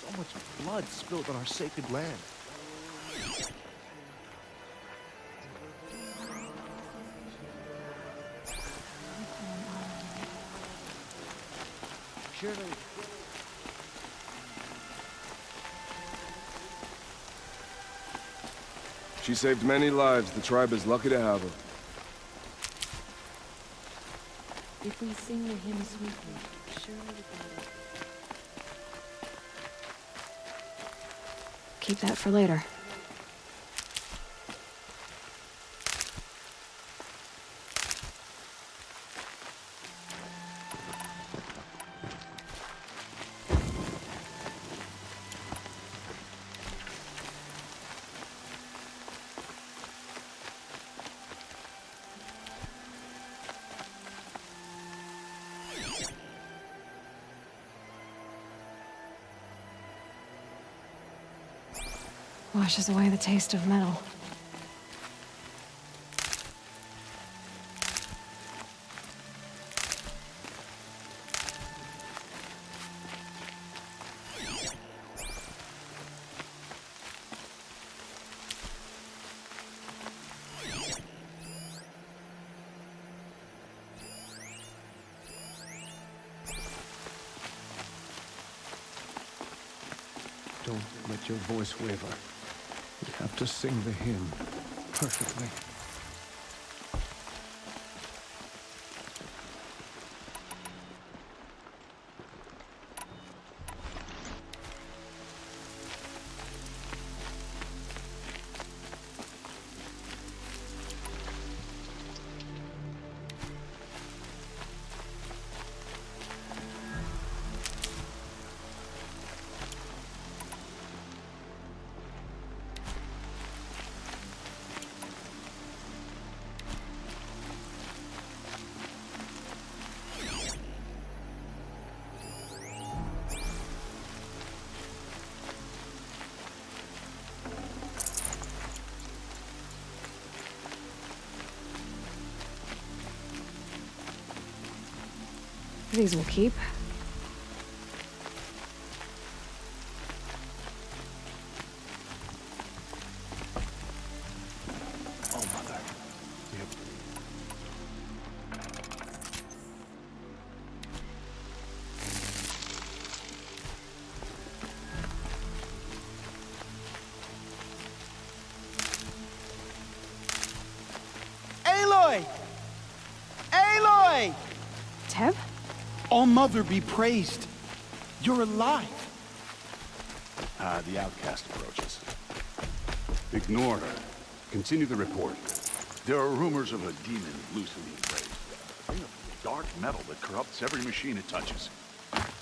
So much blood spilled on our sacred land. Surely. She saved many lives. The tribe is lucky to have her. If we sing the hymn sweetly, surely the God. Keep that for later. Washes away the taste of metal. Don't let your voice waver. You have to sing the hymn perfectly. These will keep. Oh, Mother. Aloy! Aloy! Teb? All Mother be praised. You're alive. The outcast approaches. Ignore her. Continue the report. There are rumors of a demon loose in the Embrace. A thing of dark metal that corrupts every machine it touches.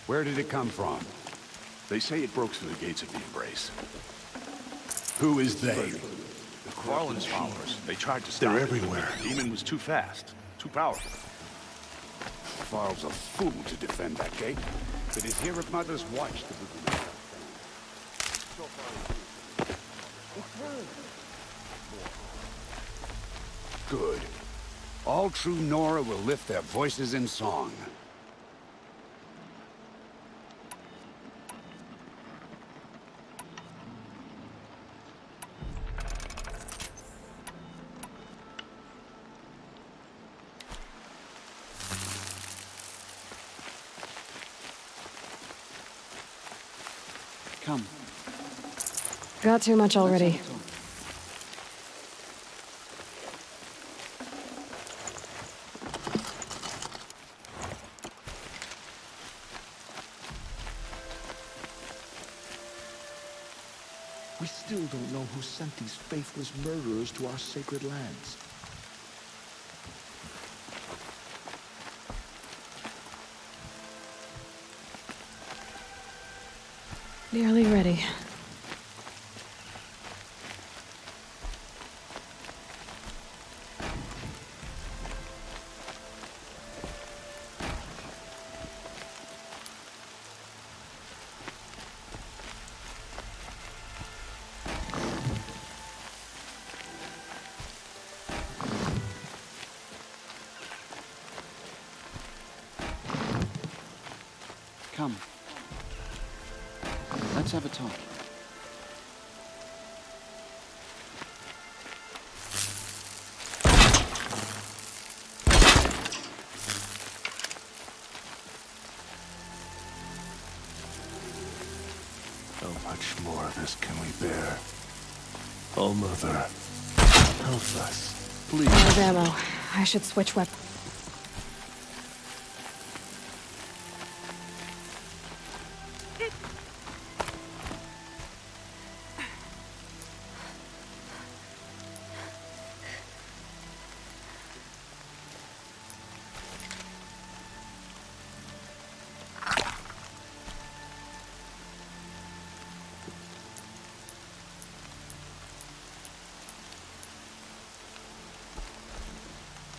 Where did it come from? They say it broke through the gates of the Embrace. Who is they? The Quarl and his followers. They tried to stop They're it, everywhere. but the demon was too fast, too powerful. Varl's a fool to defend that gate. It is here at Mother's watch that we can... Good. All true Nora will lift their voices in song. Come. Got too much already. We still don't know who sent these faithless murderers to our sacred lands. Nearly ready. Come. Let's have a talk. How much more of this can we bear? Oh, Mother, help us, please. Out of ammo. I should switch weapons.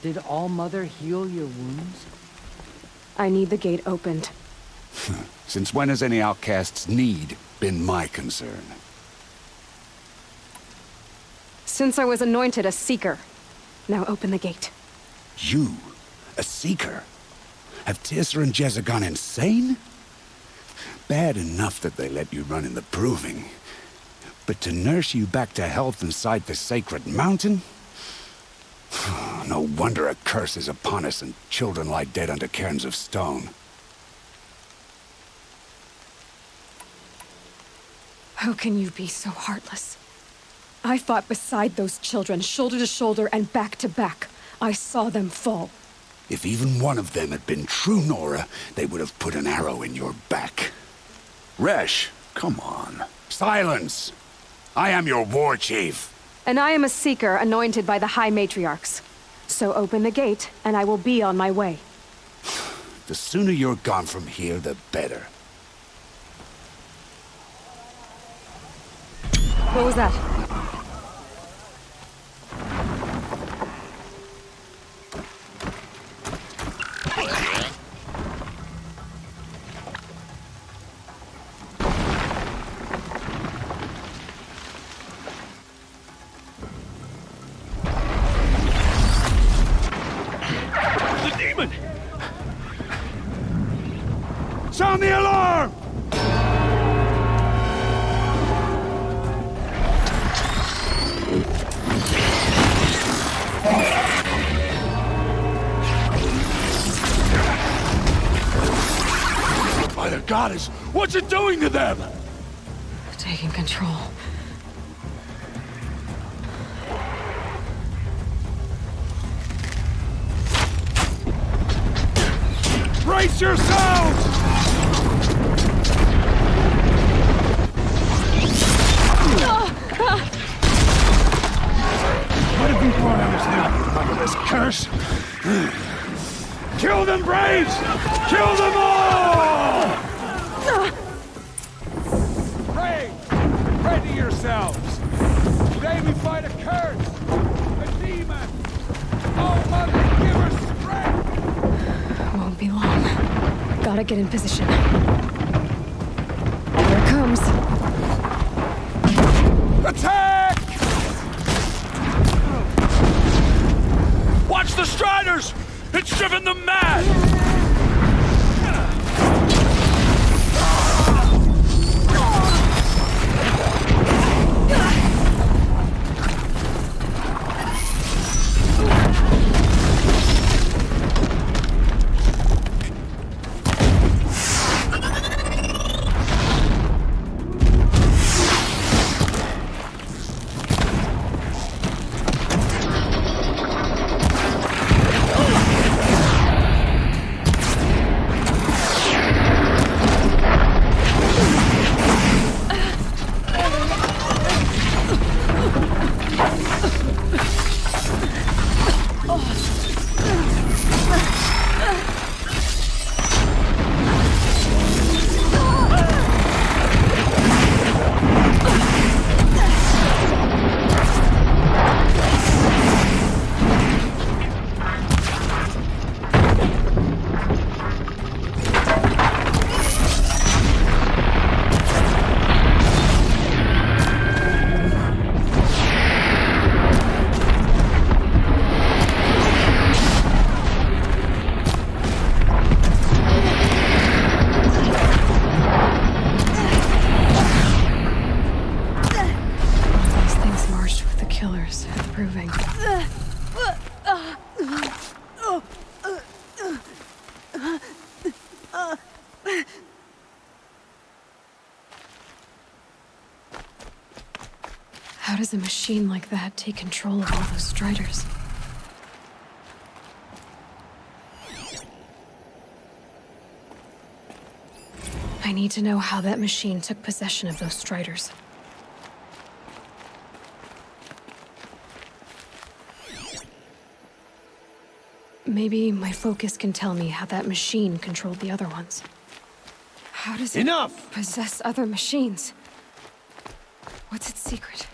Did All Mother heal your wounds? I need the gate opened. Since when has any outcast's need been my concern? Since I was anointed a Seeker. Now open the gate. You? A Seeker? Have Teersa and Jezza gone insane? Bad enough that they let you run in the Proving. But to nurse you back to health inside the Sacred Mountain? No wonder a curse is upon us and children lie dead under cairns of stone. How can you be so heartless? I fought beside those children, shoulder to shoulder and back to back. I saw them fall. If even one of them had been true Nora, they would have put an arrow in your back. Resh, come on. Silence! I am your war chief. And I am a Seeker anointed by the High Matriarchs. So open the gate, and I will be on my way. The sooner you're gone from here, the better. What was that? Sound the alarm! By the goddess, what's it doing to them? Taking control. Brace yourselves! What have we brought on us now under this curse? Kill them, Braves! Kill them all! Ready yourselves! Today we fight a curse! A demon! Oh, Mother, give her strength! Won't be long. Gotta get in position. Here it comes. Attack! Watch the Striders! It's driven them mad! Striders at the proving. How does a machine like that take control of all those Striders? I need to know how that machine took possession of those Striders. Maybe my focus can tell me how that machine controlled the other ones. How does it possess other machines? What's its secret?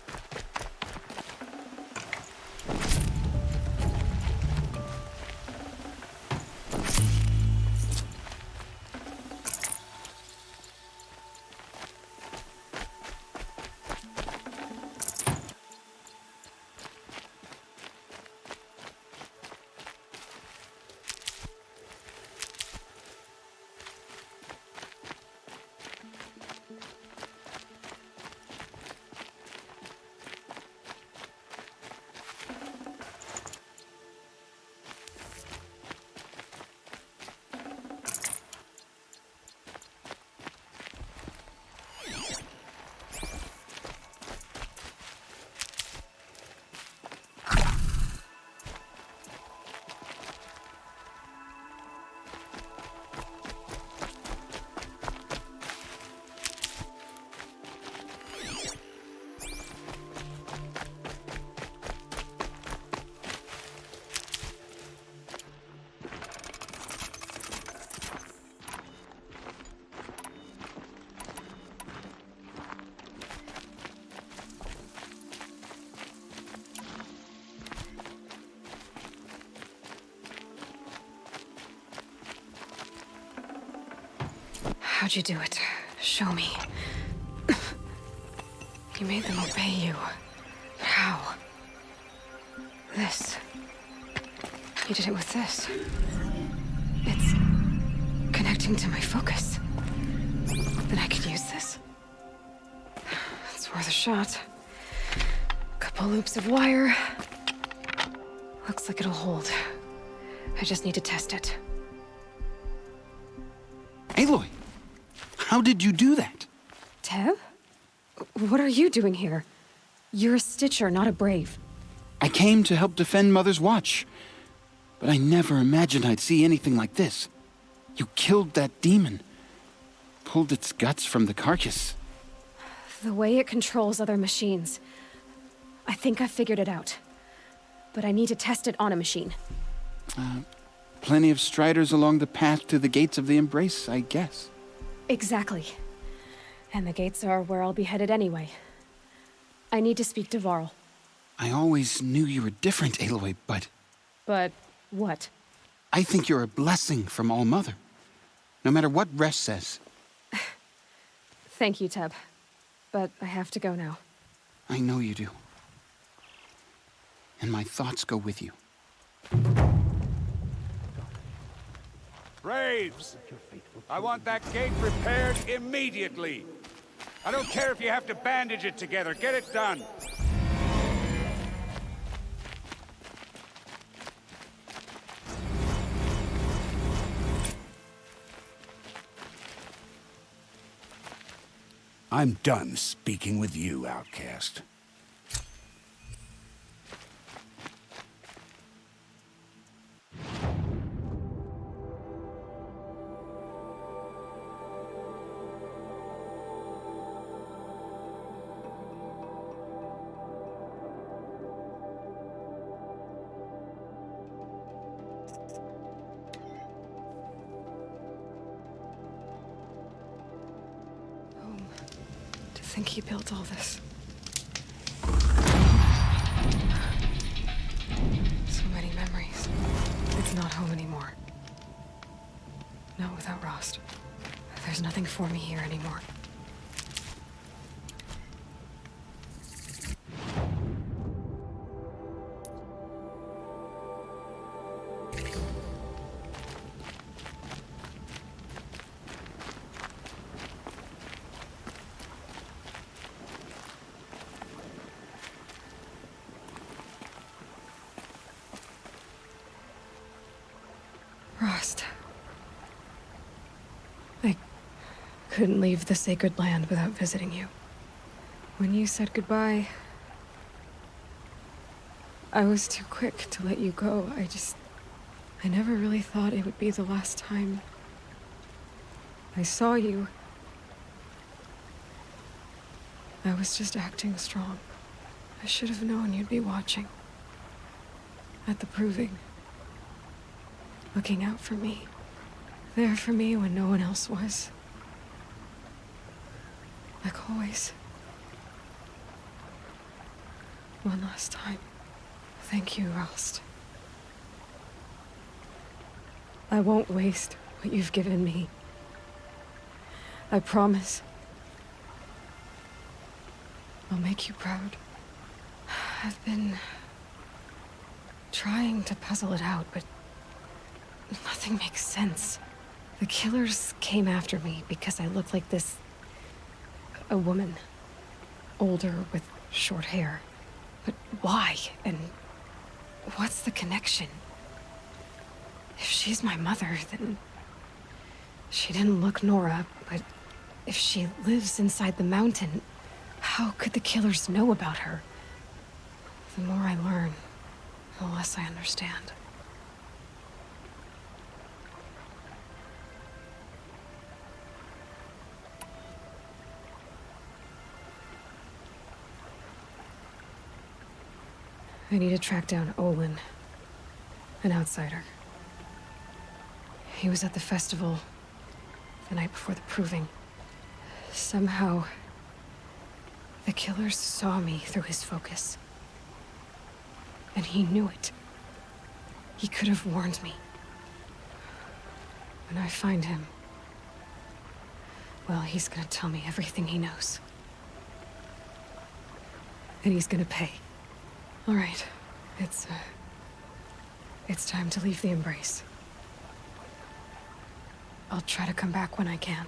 How'd you do it? Show me. You made them obey you. How? This. You did it with this. It's connecting to my focus. Then I could use this. It's worth a shot. Couple loops of wire. Looks like it'll hold. I just need to test it. Aloy, how did you do that? Tev? What are you doing here? You're a Stitcher, not a Brave. I came to help defend Mother's Watch, but I never imagined I'd see anything like this. You killed that demon, pulled its guts from the carcass. The way it controls other machines. I think I figured it out. But I need to test it on a machine. Plenty of Striders along the path to the gates of the Embrace, I guess. Exactly. And the gates are where I'll be headed anyway. I need to speak to Varl. I always knew you were different, Aloy, but... But what? I think you're a blessing from All-Mother. No matter what Resh says. Thank you, Teb. But I have to go now. I know you do. And my thoughts go with you. Braves! I want that gate repaired immediately. I don't care if you have to bandage it together. Get it done. I'm done speaking with you, outcast. I think he built all this. So many memories. It's not home anymore. Not without Rost. There's nothing for me here anymore. Rost. I couldn't leave the sacred land without visiting you. When you said goodbye, I was too quick to let you go. I never really thought it would be the last time I saw you. I was just acting strong. I should have known you'd be watching. At the proving. Looking out for me. There for me when no one else was. Like always. One last time. Thank you, Rost. I won't waste what you've given me. I promise. I'll make you proud. I've been trying to puzzle it out, but nothing makes sense. The killers came after me because I look like this... a woman. Older with short hair. But why? And what's the connection? If she's my mother, then... she didn't look Nora, but if she lives inside the mountain, how could the killers know about her? The more I learn, the less I understand. I need to track down Olin, an outsider. He was at the festival the night before the proving. Somehow, the killers saw me through his focus. And he knew it. He could have warned me. When I find him, well, he's gonna tell me everything he knows. And he's gonna pay. All right, it's time to leave the Embrace. I'll try to come back when I can.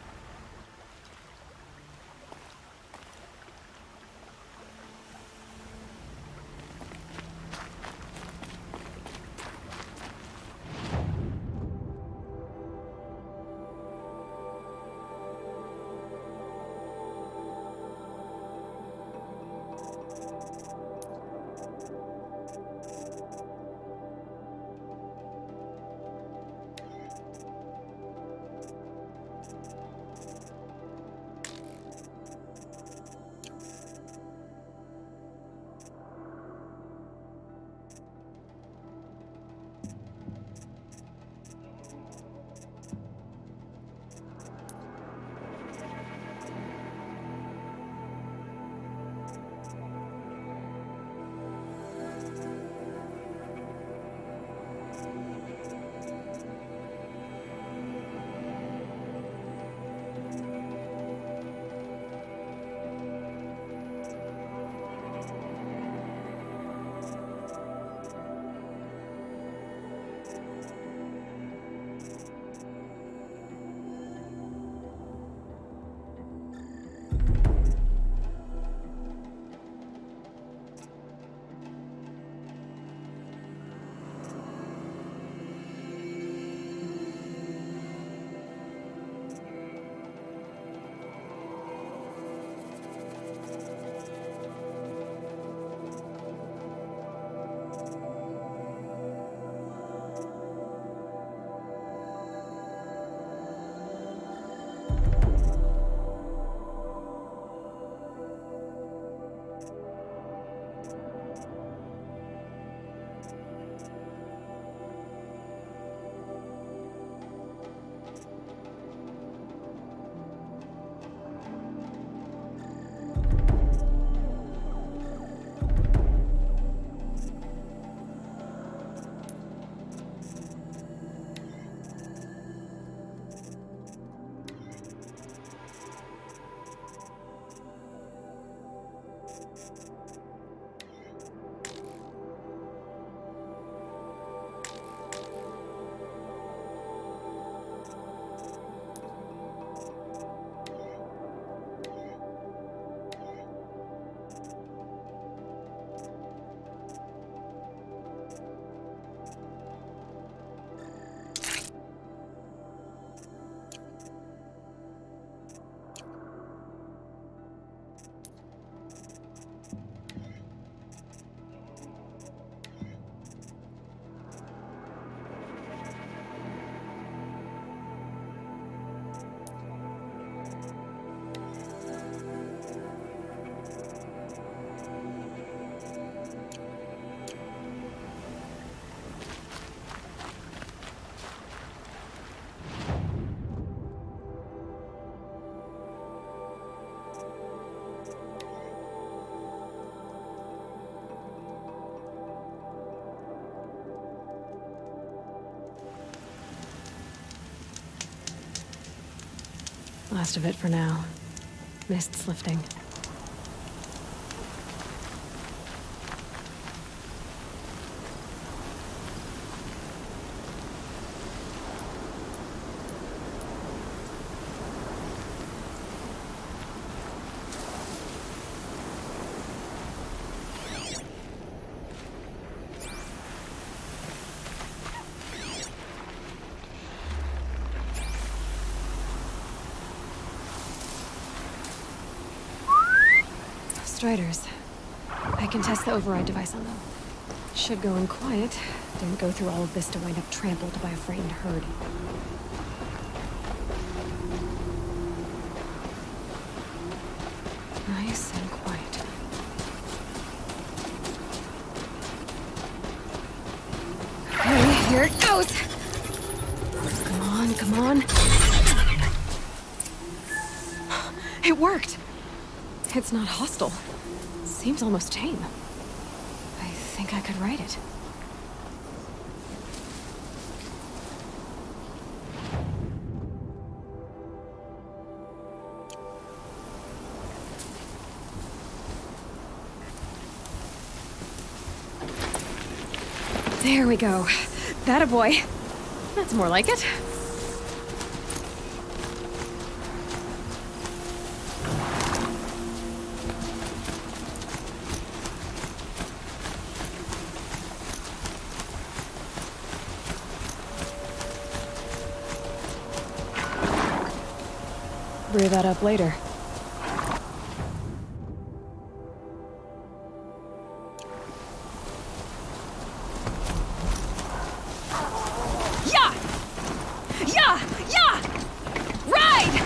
Last of it for now. Mist's lifting. Striders. I can test the override device on them. Should go in quiet. Didn't go through all of this to wind up trampled by a frightened herd. Nice and quiet. Okay, here it goes! Come on, come on. It worked! It's not hostile. Seems almost tame. I think I could ride it. There we go. That a boy. That's more like it. Brew that up later. Yeah! Yeah! Yeah! Ride!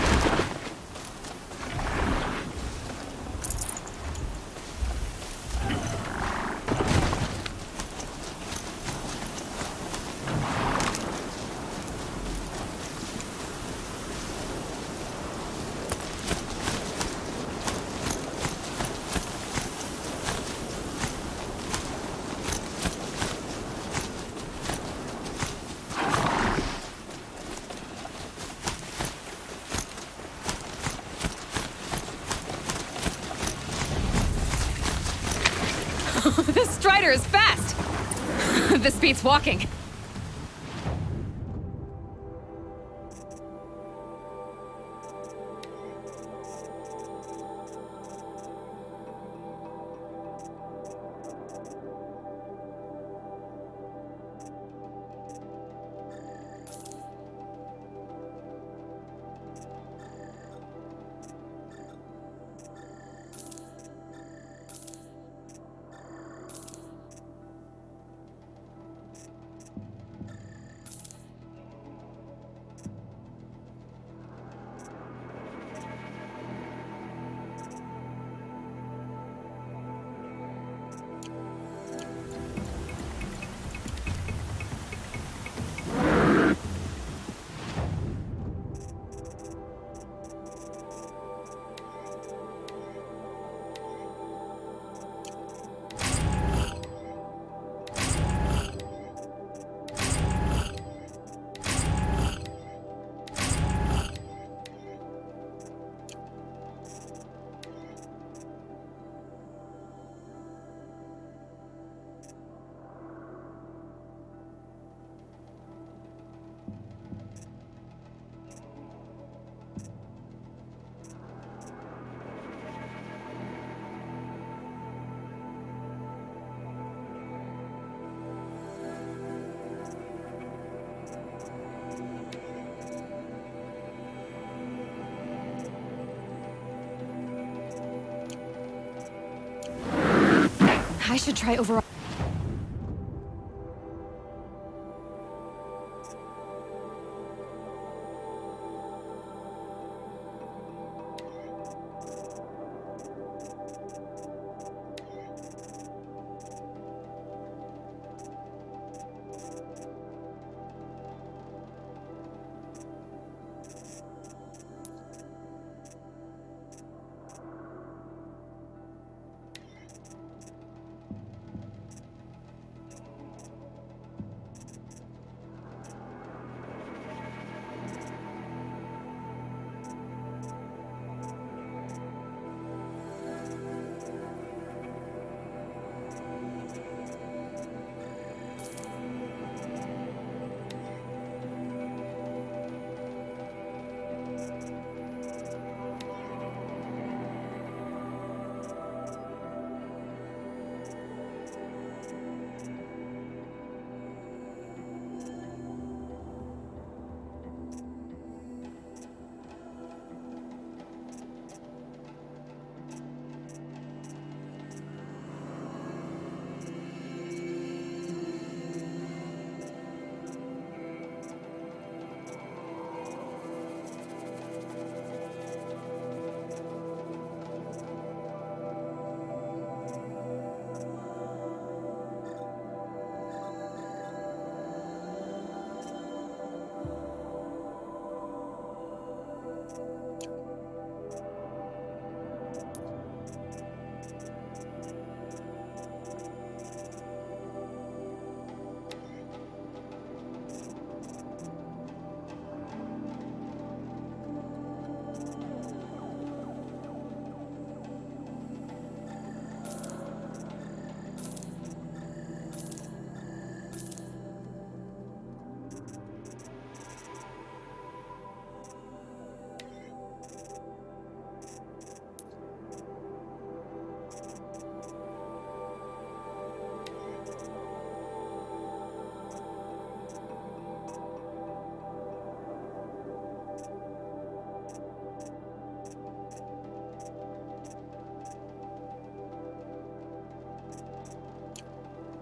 This Strider is fast! This beats walking. I should try overall.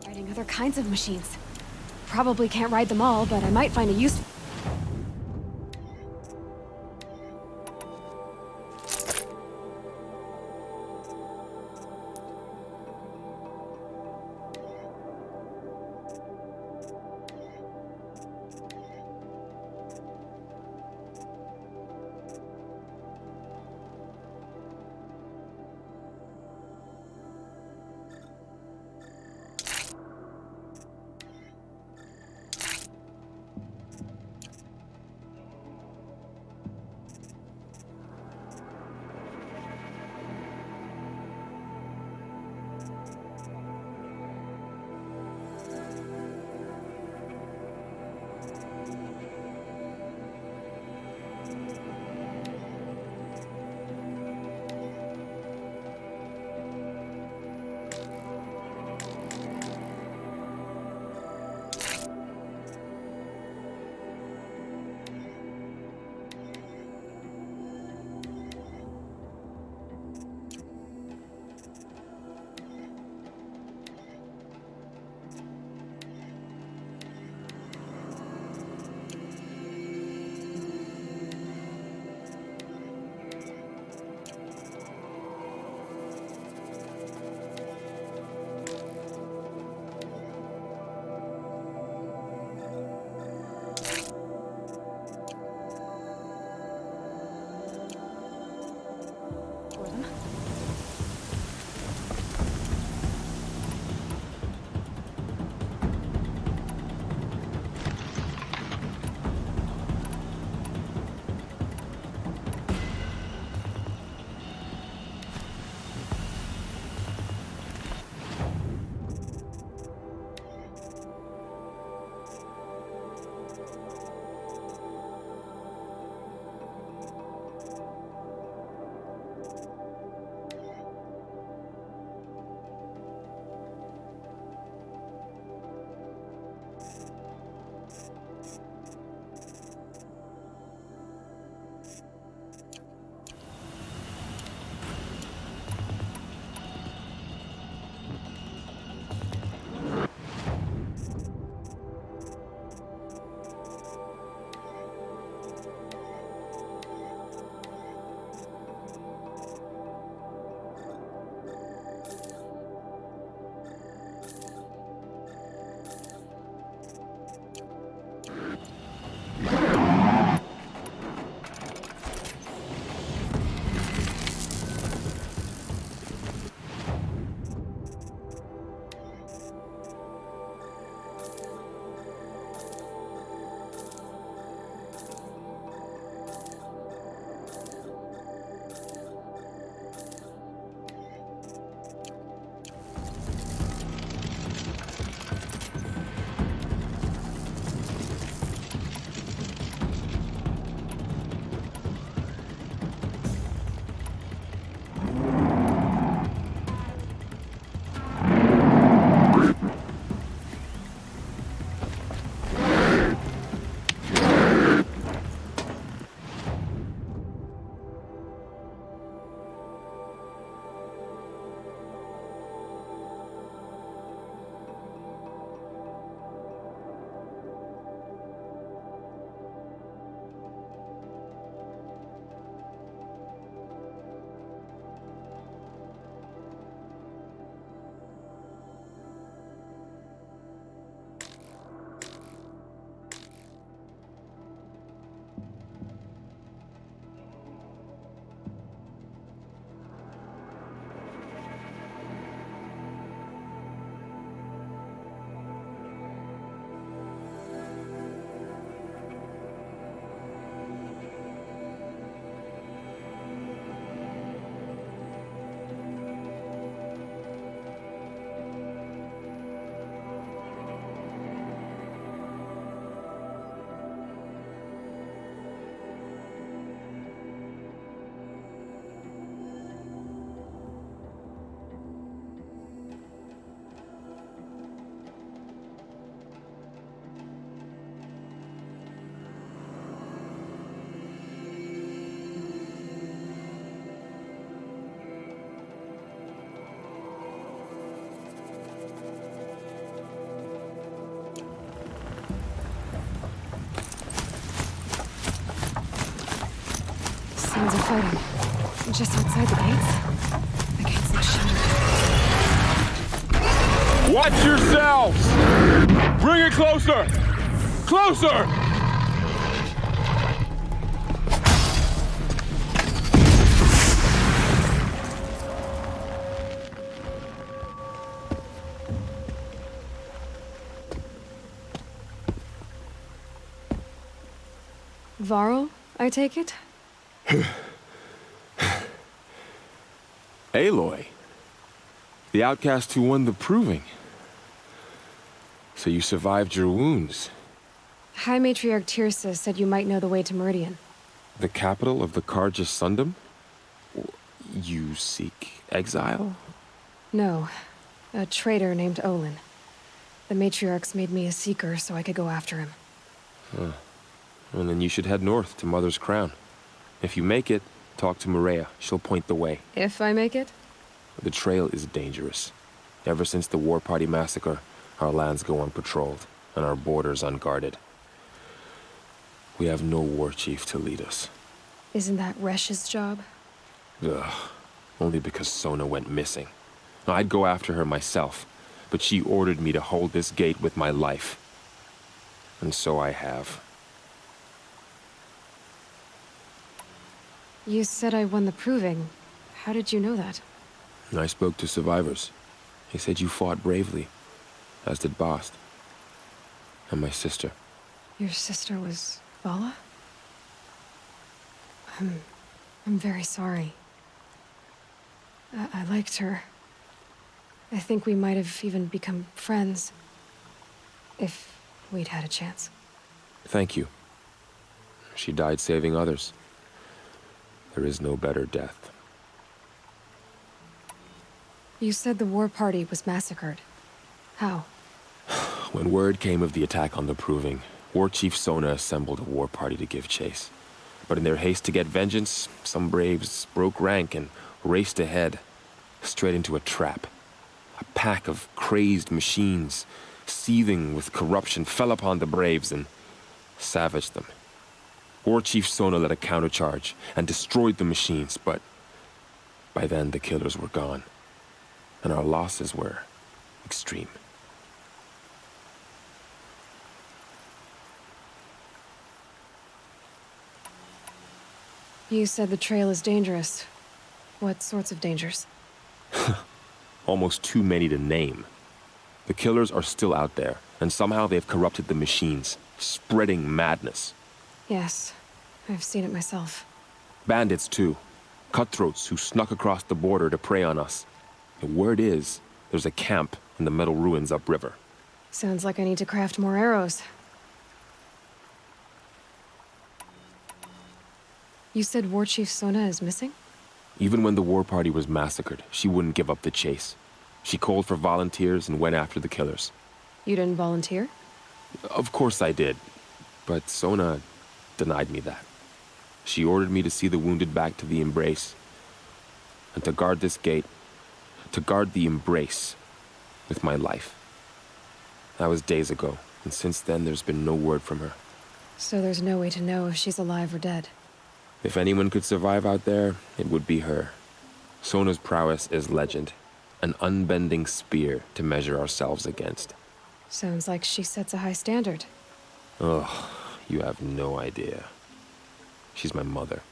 Riding other kinds of machines. Probably can't ride them all, but I might find a use. sounds of fighting. Just outside the gates. The gates look shuttered. Watch yourselves! Bring it closer! Closer! Varl, I take it? Aloy. The outcast who won the proving. So you survived your wounds. High Matriarch Tirsa said you might know the way to Meridian. The capital of the Carja Sundom? You seek exile? No. A traitor named Olin. The Matriarchs made me a seeker so I could go after him. Huh. Well, then you should head north to Mother's Crown. If you make it, talk to Maria. She'll point the way. If I make it? The trail is dangerous. Ever since the War Party massacre, our lands go unpatrolled, and our borders unguarded. We have no war chief to lead us. Isn't that Resh's job? Ugh. Only because Sona went missing. Now, I'd go after her myself, but she ordered me to hold this gate with my life. And so I have. You said I won the proving. How did you know that? I spoke to survivors. They said you fought bravely, as did Bast. And my sister. Your sister was Vala? I'm very sorry. I liked her. I think we might have even become friends. If we'd had a chance. Thank you. She died saving others. There is no better death. You said the war party was massacred. How? When word came of the attack on the Proving, War Chief Sona assembled a war party to give chase. But in their haste to get vengeance, some braves broke rank and raced ahead, straight into a trap. A pack of crazed machines, seething with corruption, fell upon the braves and savaged them. War Chief Sona led a countercharge and destroyed the machines, but by then the killers were gone, and our losses were extreme. You said the trail is dangerous. What sorts of dangers? Almost too many to name. The killers are still out there, and somehow they've corrupted the machines, spreading madness. Yes, I've seen it myself. Bandits, too. Cutthroats who snuck across the border to prey on us. The word is, there's a camp in the metal ruins upriver. Sounds like I need to craft more arrows. You said War Chief Sona is missing? Even when the war party was massacred, she wouldn't give up the chase. She called for volunteers and went after the killers. You didn't volunteer? Of course I did, but Sona denied me that. She ordered me to see the wounded back to the Embrace, and to guard this gate, to guard the Embrace with my life. That was days ago, and since then there's been no word from her. So there's no way to know if she's alive or dead. If anyone could survive out there, it would be her. Sona's prowess is legend, an unbending spear to measure ourselves against. Sounds like she sets a high standard. Ugh, you have no idea. She's my mother.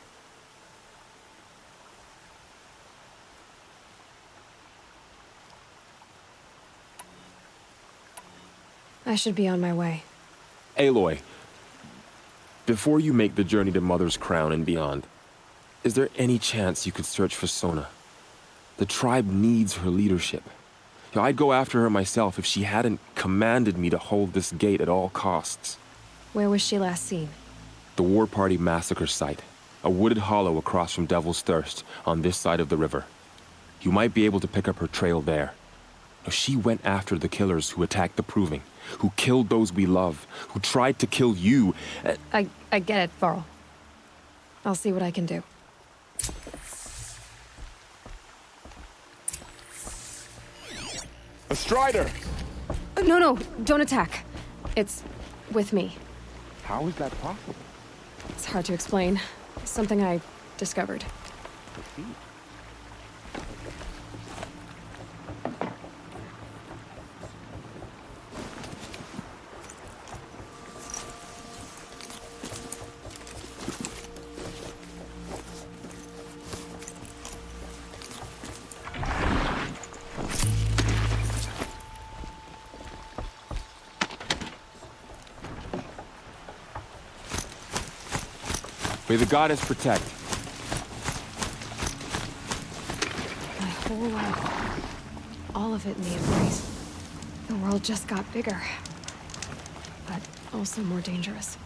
I should be on my way. Aloy, before you make the journey to Mother's Crown and beyond, is there any chance you could search for Sona? The tribe needs her leadership. I'd go after her myself if she hadn't commanded me to hold this gate at all costs. Where was she last seen? The War Party massacre site. A wooded hollow across from Devil's Thirst, on this side of the river. You might be able to pick up her trail there. She went after the killers who attacked the Proving, who killed those we love, who tried to kill you. I get it, Varl. I'll see what I can do. A Strider! No, don't attack. It's with me. How is that possible? It's hard to explain. Something I discovered. May the goddess protect. My whole life, all of it in the Embrace. The world just got bigger, but also more dangerous.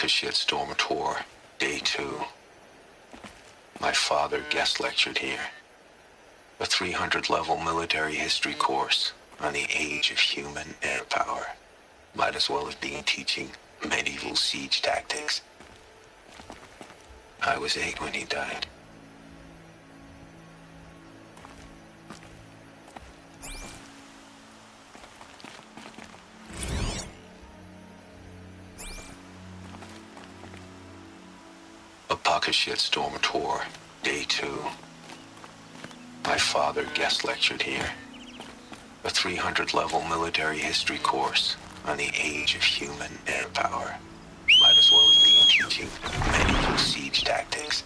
Akashiet's Dormitor, Day 2. My father guest lectured here. A 300-level military history course on the age of human air power. Might as well have been teaching medieval siege tactics. I was 8 when he died. Akashiet's Dormitor, Day 2. My father guest lectured here. A 300-level military history course on the age of human air power. Might as well have been teaching medieval siege tactics.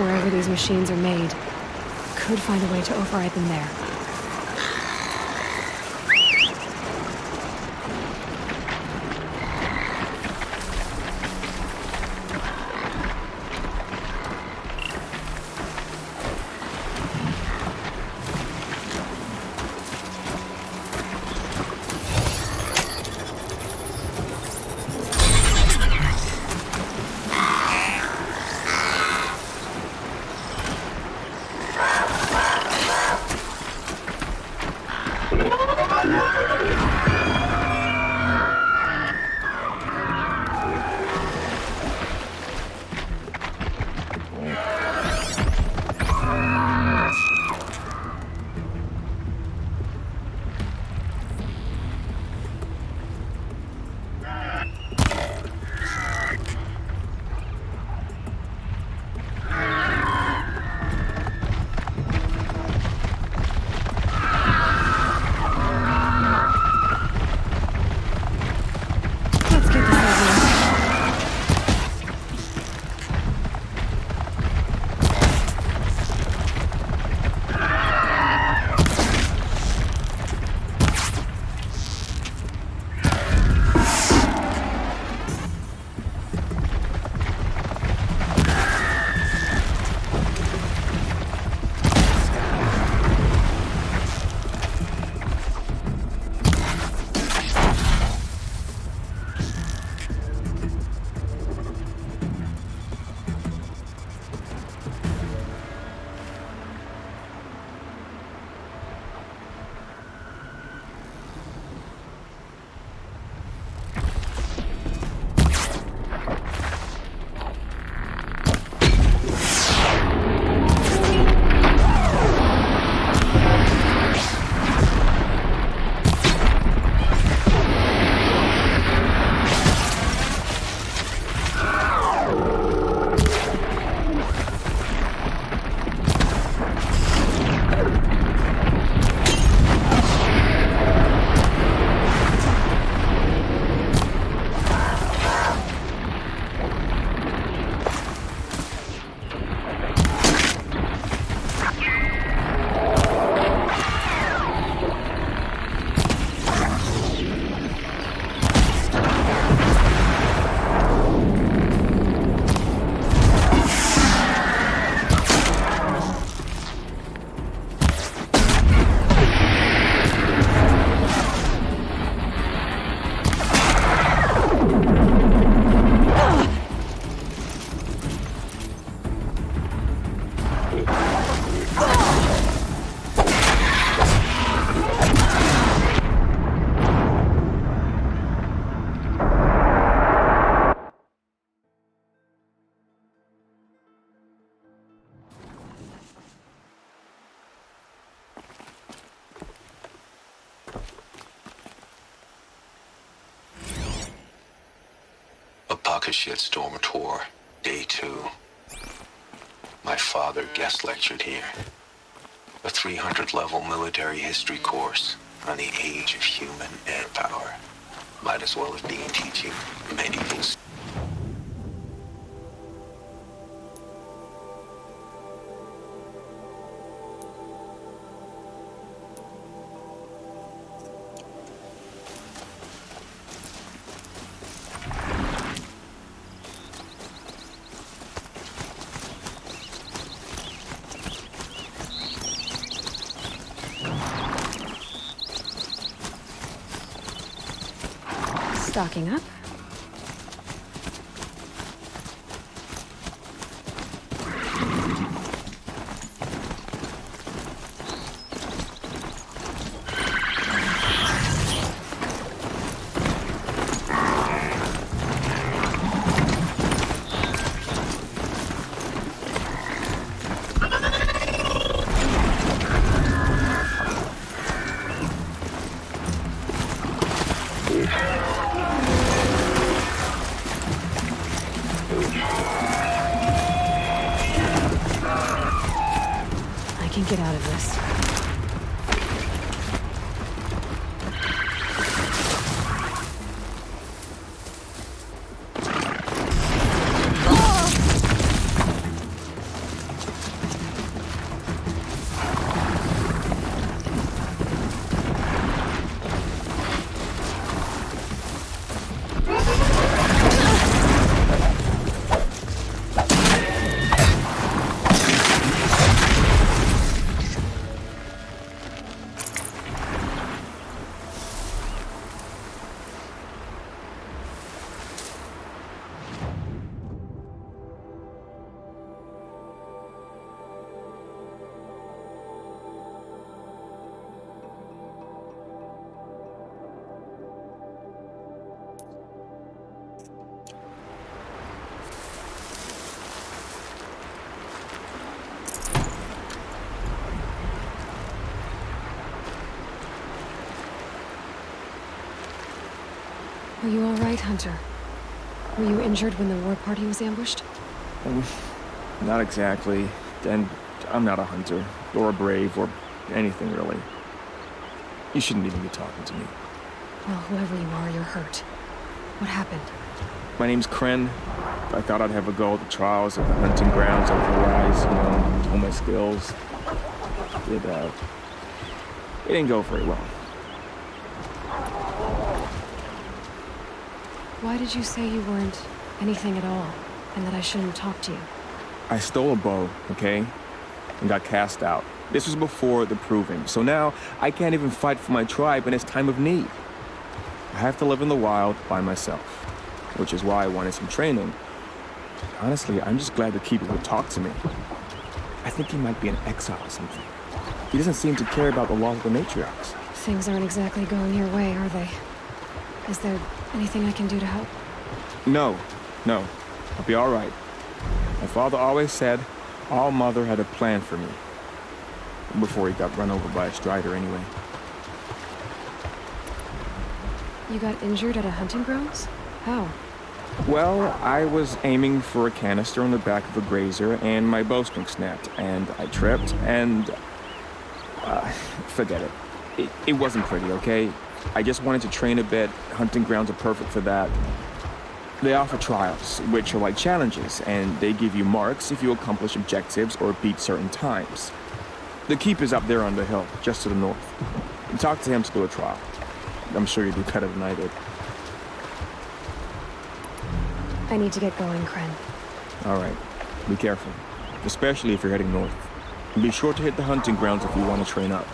Wherever these machines are made, could find a way to override them there. Shitstorm tour, day 2. My father guest lectured here. A 300-level military history course on the age of human manpower. Might as well have been teaching medieval. Stocking up. Get out of this. Are you all right, Hunter? Were you injured when the war party was ambushed? Not exactly. And I'm not a hunter, or a brave, or anything really. You shouldn't even be talking to me. Well, whoever you are, you're hurt. What happened? My name's Kren. I thought I'd have a go at the trials at the hunting grounds over the rise, hone my skills. It didn't go very well. Why did you say you weren't anything at all, and that I shouldn't talk to you? I stole a bow, okay? And got cast out. This was before the proving, so now I can't even fight for my tribe in its time of need. I have to live in the wild by myself, which is why I wanted some training. Honestly, I'm just glad the Keeper would talk to me. I think he might be in exile or something. He doesn't seem to care about the laws of the matriarchs. Things aren't exactly going your way, are they? Is there anything I can do to help? No. I'll be all right. My father always said All Mother had a plan for me. Before he got run over by a strider, anyway. You got injured at a hunting grounds? How? Well, I was aiming for a canister on the back of a grazer, and my bowstring snapped, and I tripped, and... forget it. It wasn't pretty, okay? I just wanted to train a bit. Hunting grounds are perfect for that. They offer trials, which are like challenges, and they give you marks if you accomplish objectives or beat certain times. The Keeper's up there on the hill, just to the north. And talk to him to do a trial. I'm sure you do better than I did. I need to get going, Kren. All right. Be careful, especially if you're heading north. And be sure to hit the hunting grounds if you want to train up.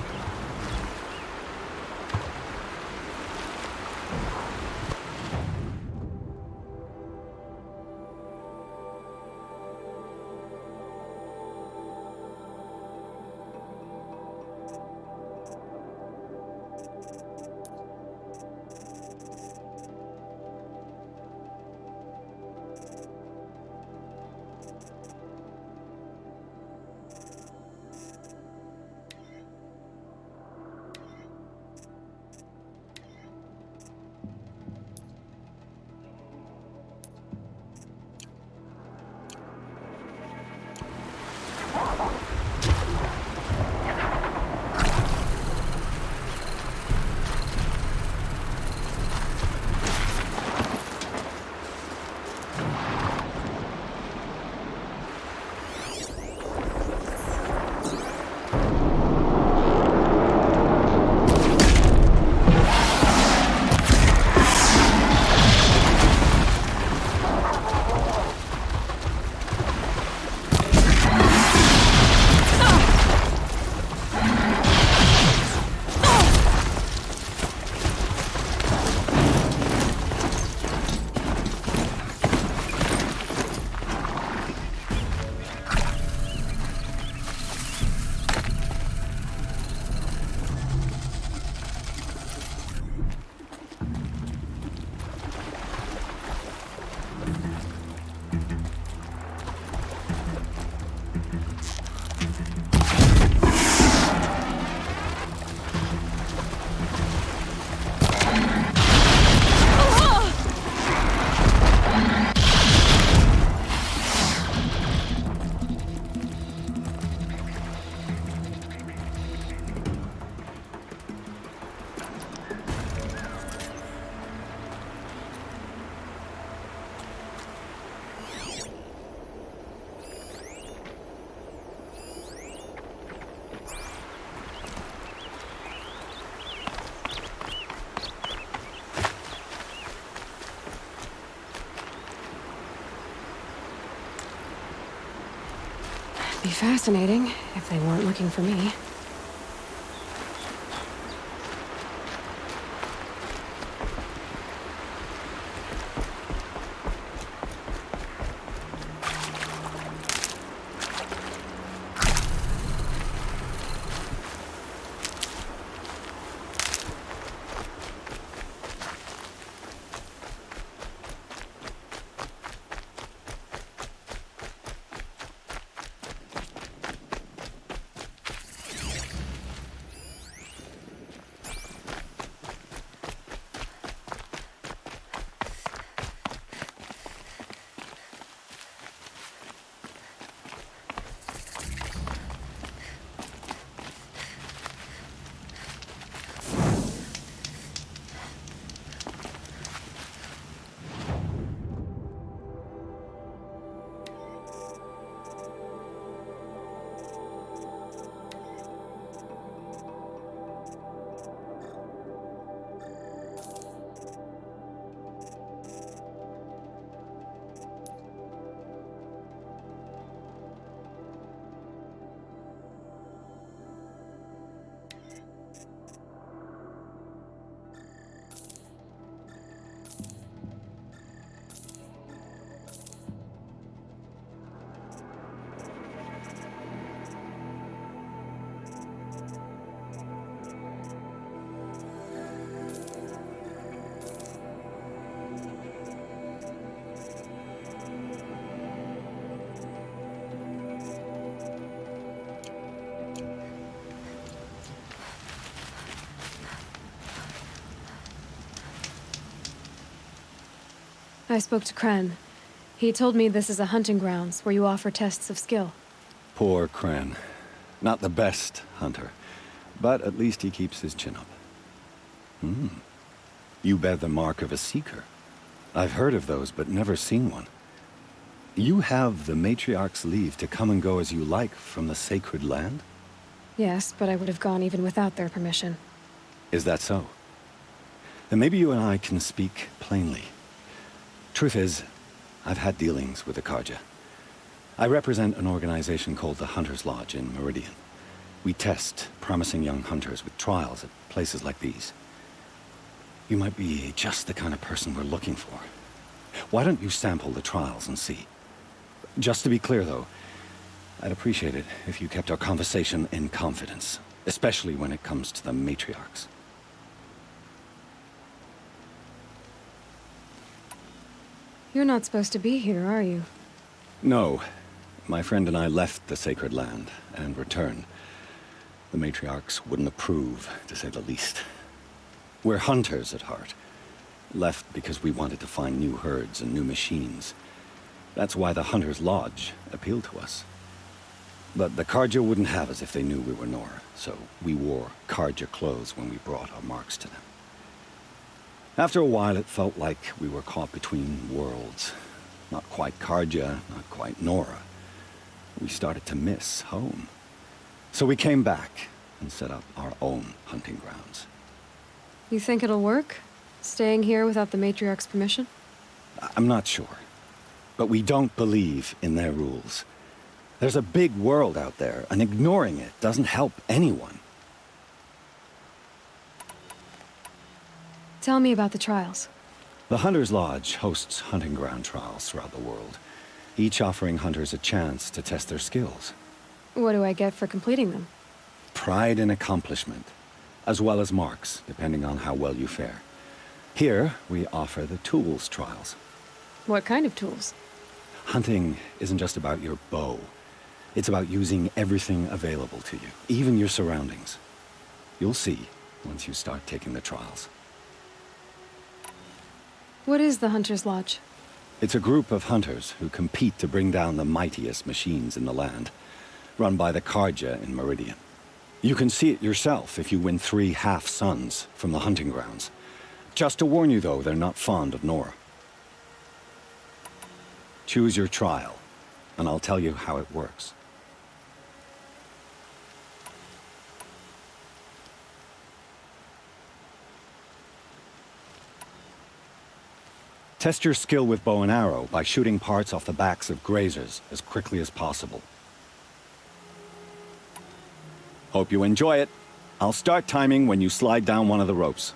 Be fascinating if they weren't looking for me. I spoke to Kren. He told me this is a hunting grounds where you offer tests of skill. Poor Kren. Not the best hunter, but at least he keeps his chin up. You bear the mark of a seeker. I've heard of those, but never seen one. You have the Matriarch's leave to come and go as you like from the sacred land? Yes, but I would have gone even without their permission. Is that so? Then maybe you and I can speak plainly. Truth is, I've had dealings with the Carja. I represent an organization called the Hunter's Lodge in Meridian. We test promising young hunters with trials at places like these. You might be just the kind of person we're looking for. Why don't you sample the trials and see? Just to be clear, though, I'd appreciate it if you kept our conversation in confidence, especially when it comes to the matriarchs. You're not supposed to be here, are you? No. My friend and I left the sacred land and returned. The matriarchs wouldn't approve, to say the least. We're hunters at heart. Left because we wanted to find new herds and new machines. That's why the Hunter's Lodge appealed to us. But the Carja wouldn't have us if they knew we were Nora, so we wore Carja clothes when we brought our marks to them. After a while, it felt like we were caught between worlds. Not quite Carja, not quite Nora. We started to miss home. So we came back and set up our own hunting grounds. You think it'll work? Staying here without the Matriarch's permission? I'm not sure. But we don't believe in their rules. There's a big world out there, and ignoring it doesn't help anyone. Tell me about the trials. The Hunter's Lodge hosts hunting ground trials throughout the world, each offering hunters a chance to test their skills. What do I get for completing them? Pride in accomplishment, as well as marks, depending on how well you fare. Here, we offer the tools trials. What kind of tools? Hunting isn't just about your bow. It's about using everything available to you, even your surroundings. You'll see once you start taking the trials. What is the Hunter's Lodge? It's a group of hunters who compete to bring down the mightiest machines in the land, run by the Carja in Meridian. You can see it yourself if you win 3 half-suns from the hunting grounds. Just to warn you, though, they're not fond of Nora. Choose your trial, and I'll tell you how it works. Test your skill with bow and arrow by shooting parts off the backs of grazers as quickly as possible. Hope you enjoy it. I'll start timing when you slide down one of the ropes.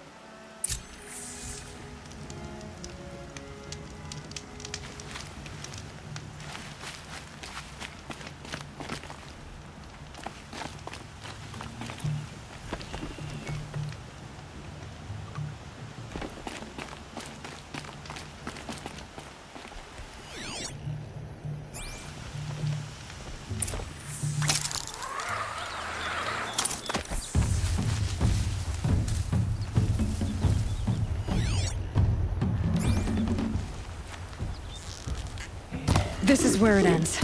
This is where it ends.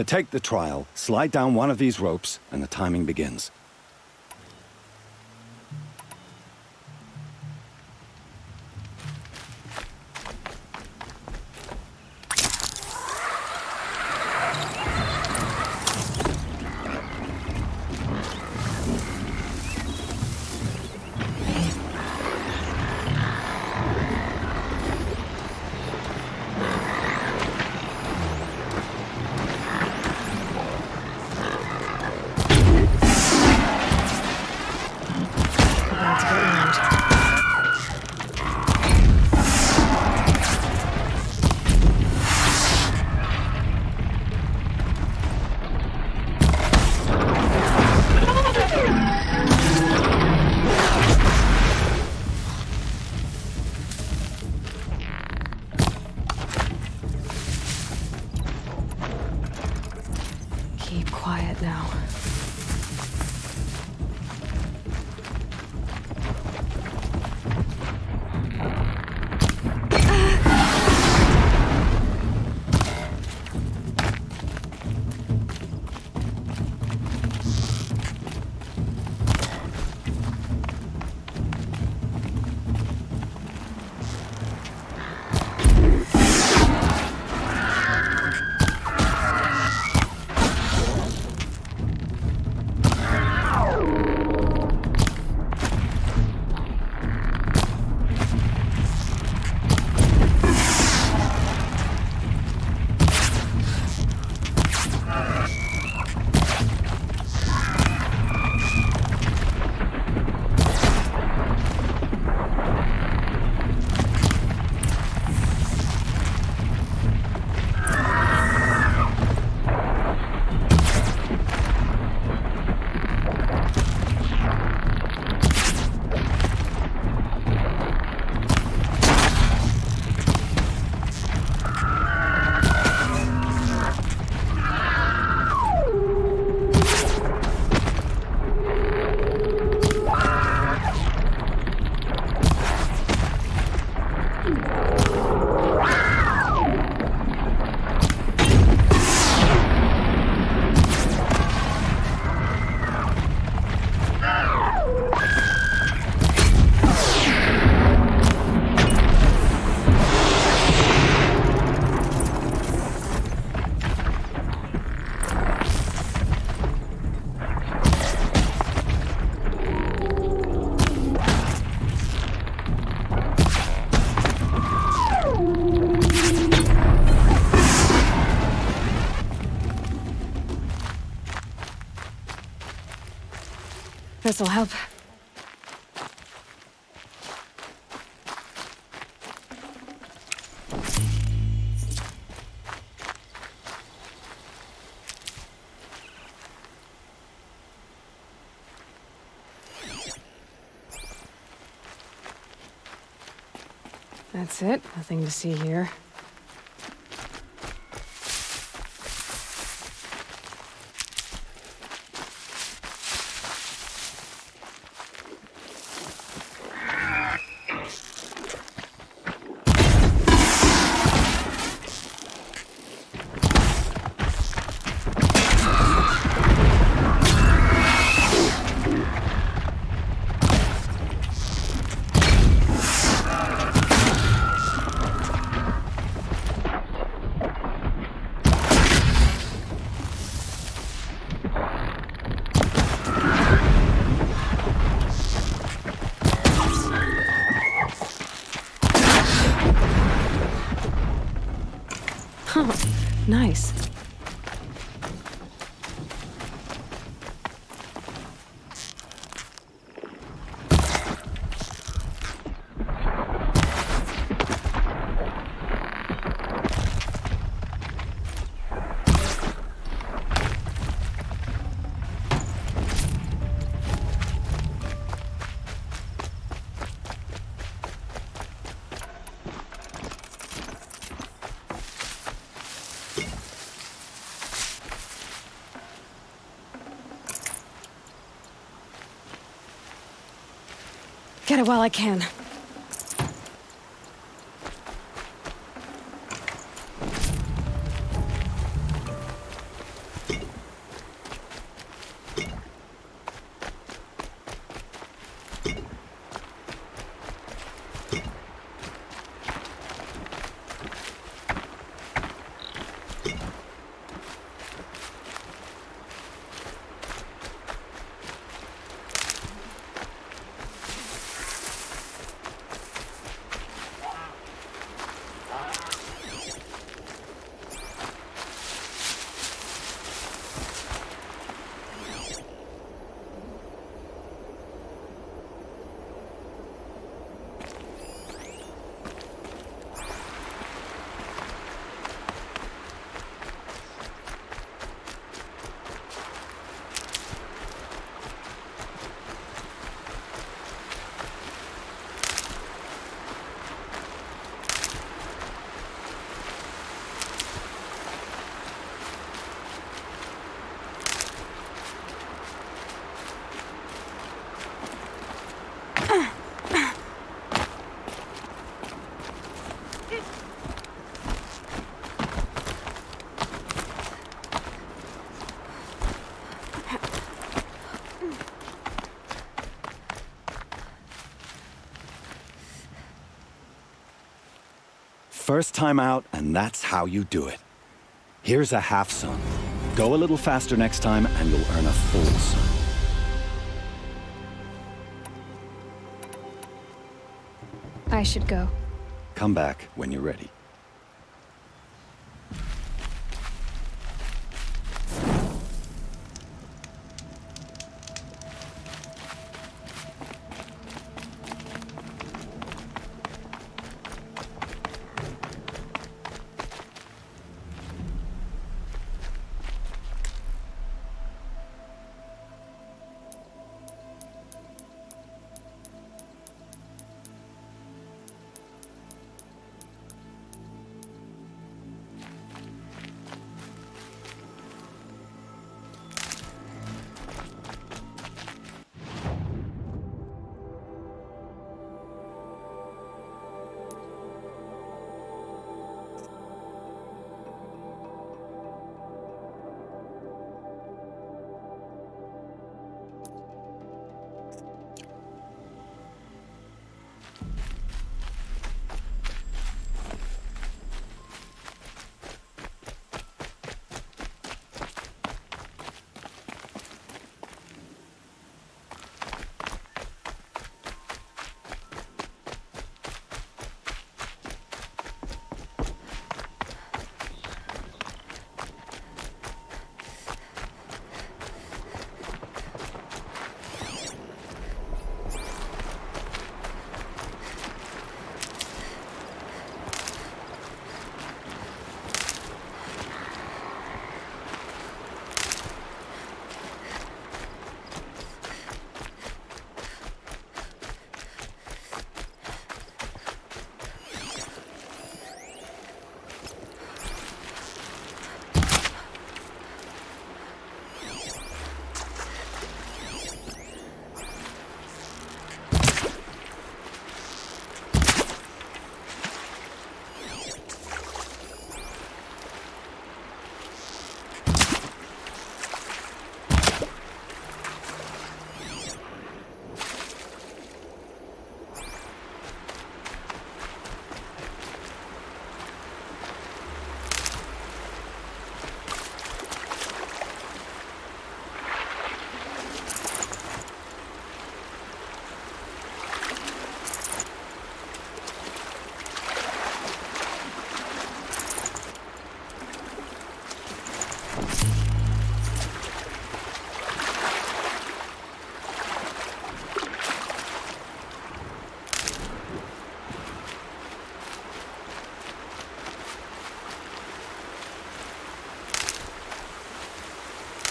To take the trial, slide down one of these ropes, and the timing begins. Keep quiet now. This'll help. That's it. Nothing to see here. Nice. Get it while I can. First time out, and that's how you do it. Here's a half sun. Go a little faster next time, and you'll earn a full sun. I should go. Come back when you're ready.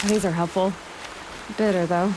These are helpful. Bitter, though.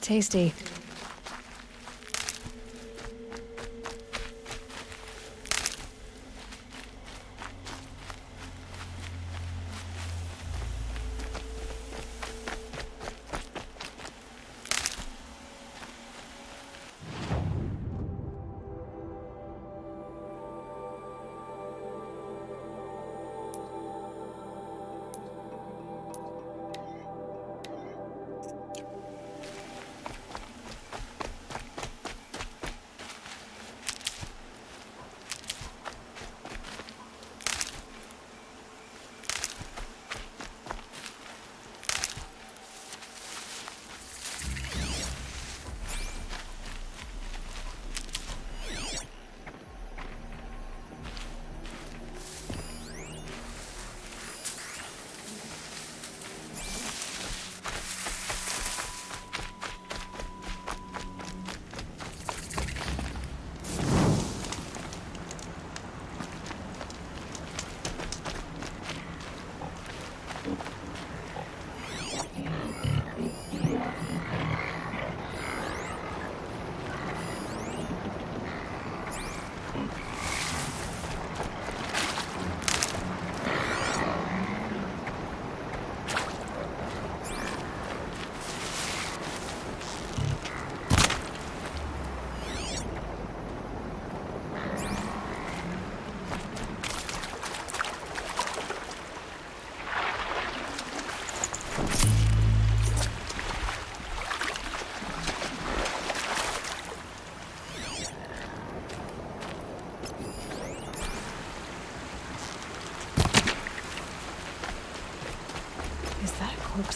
Tasty.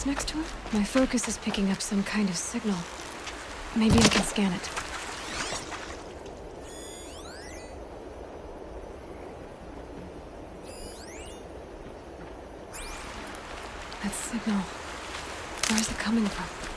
next to it? My focus is picking up some kind of signal. Maybe I can scan it. That signal. Where is it coming from?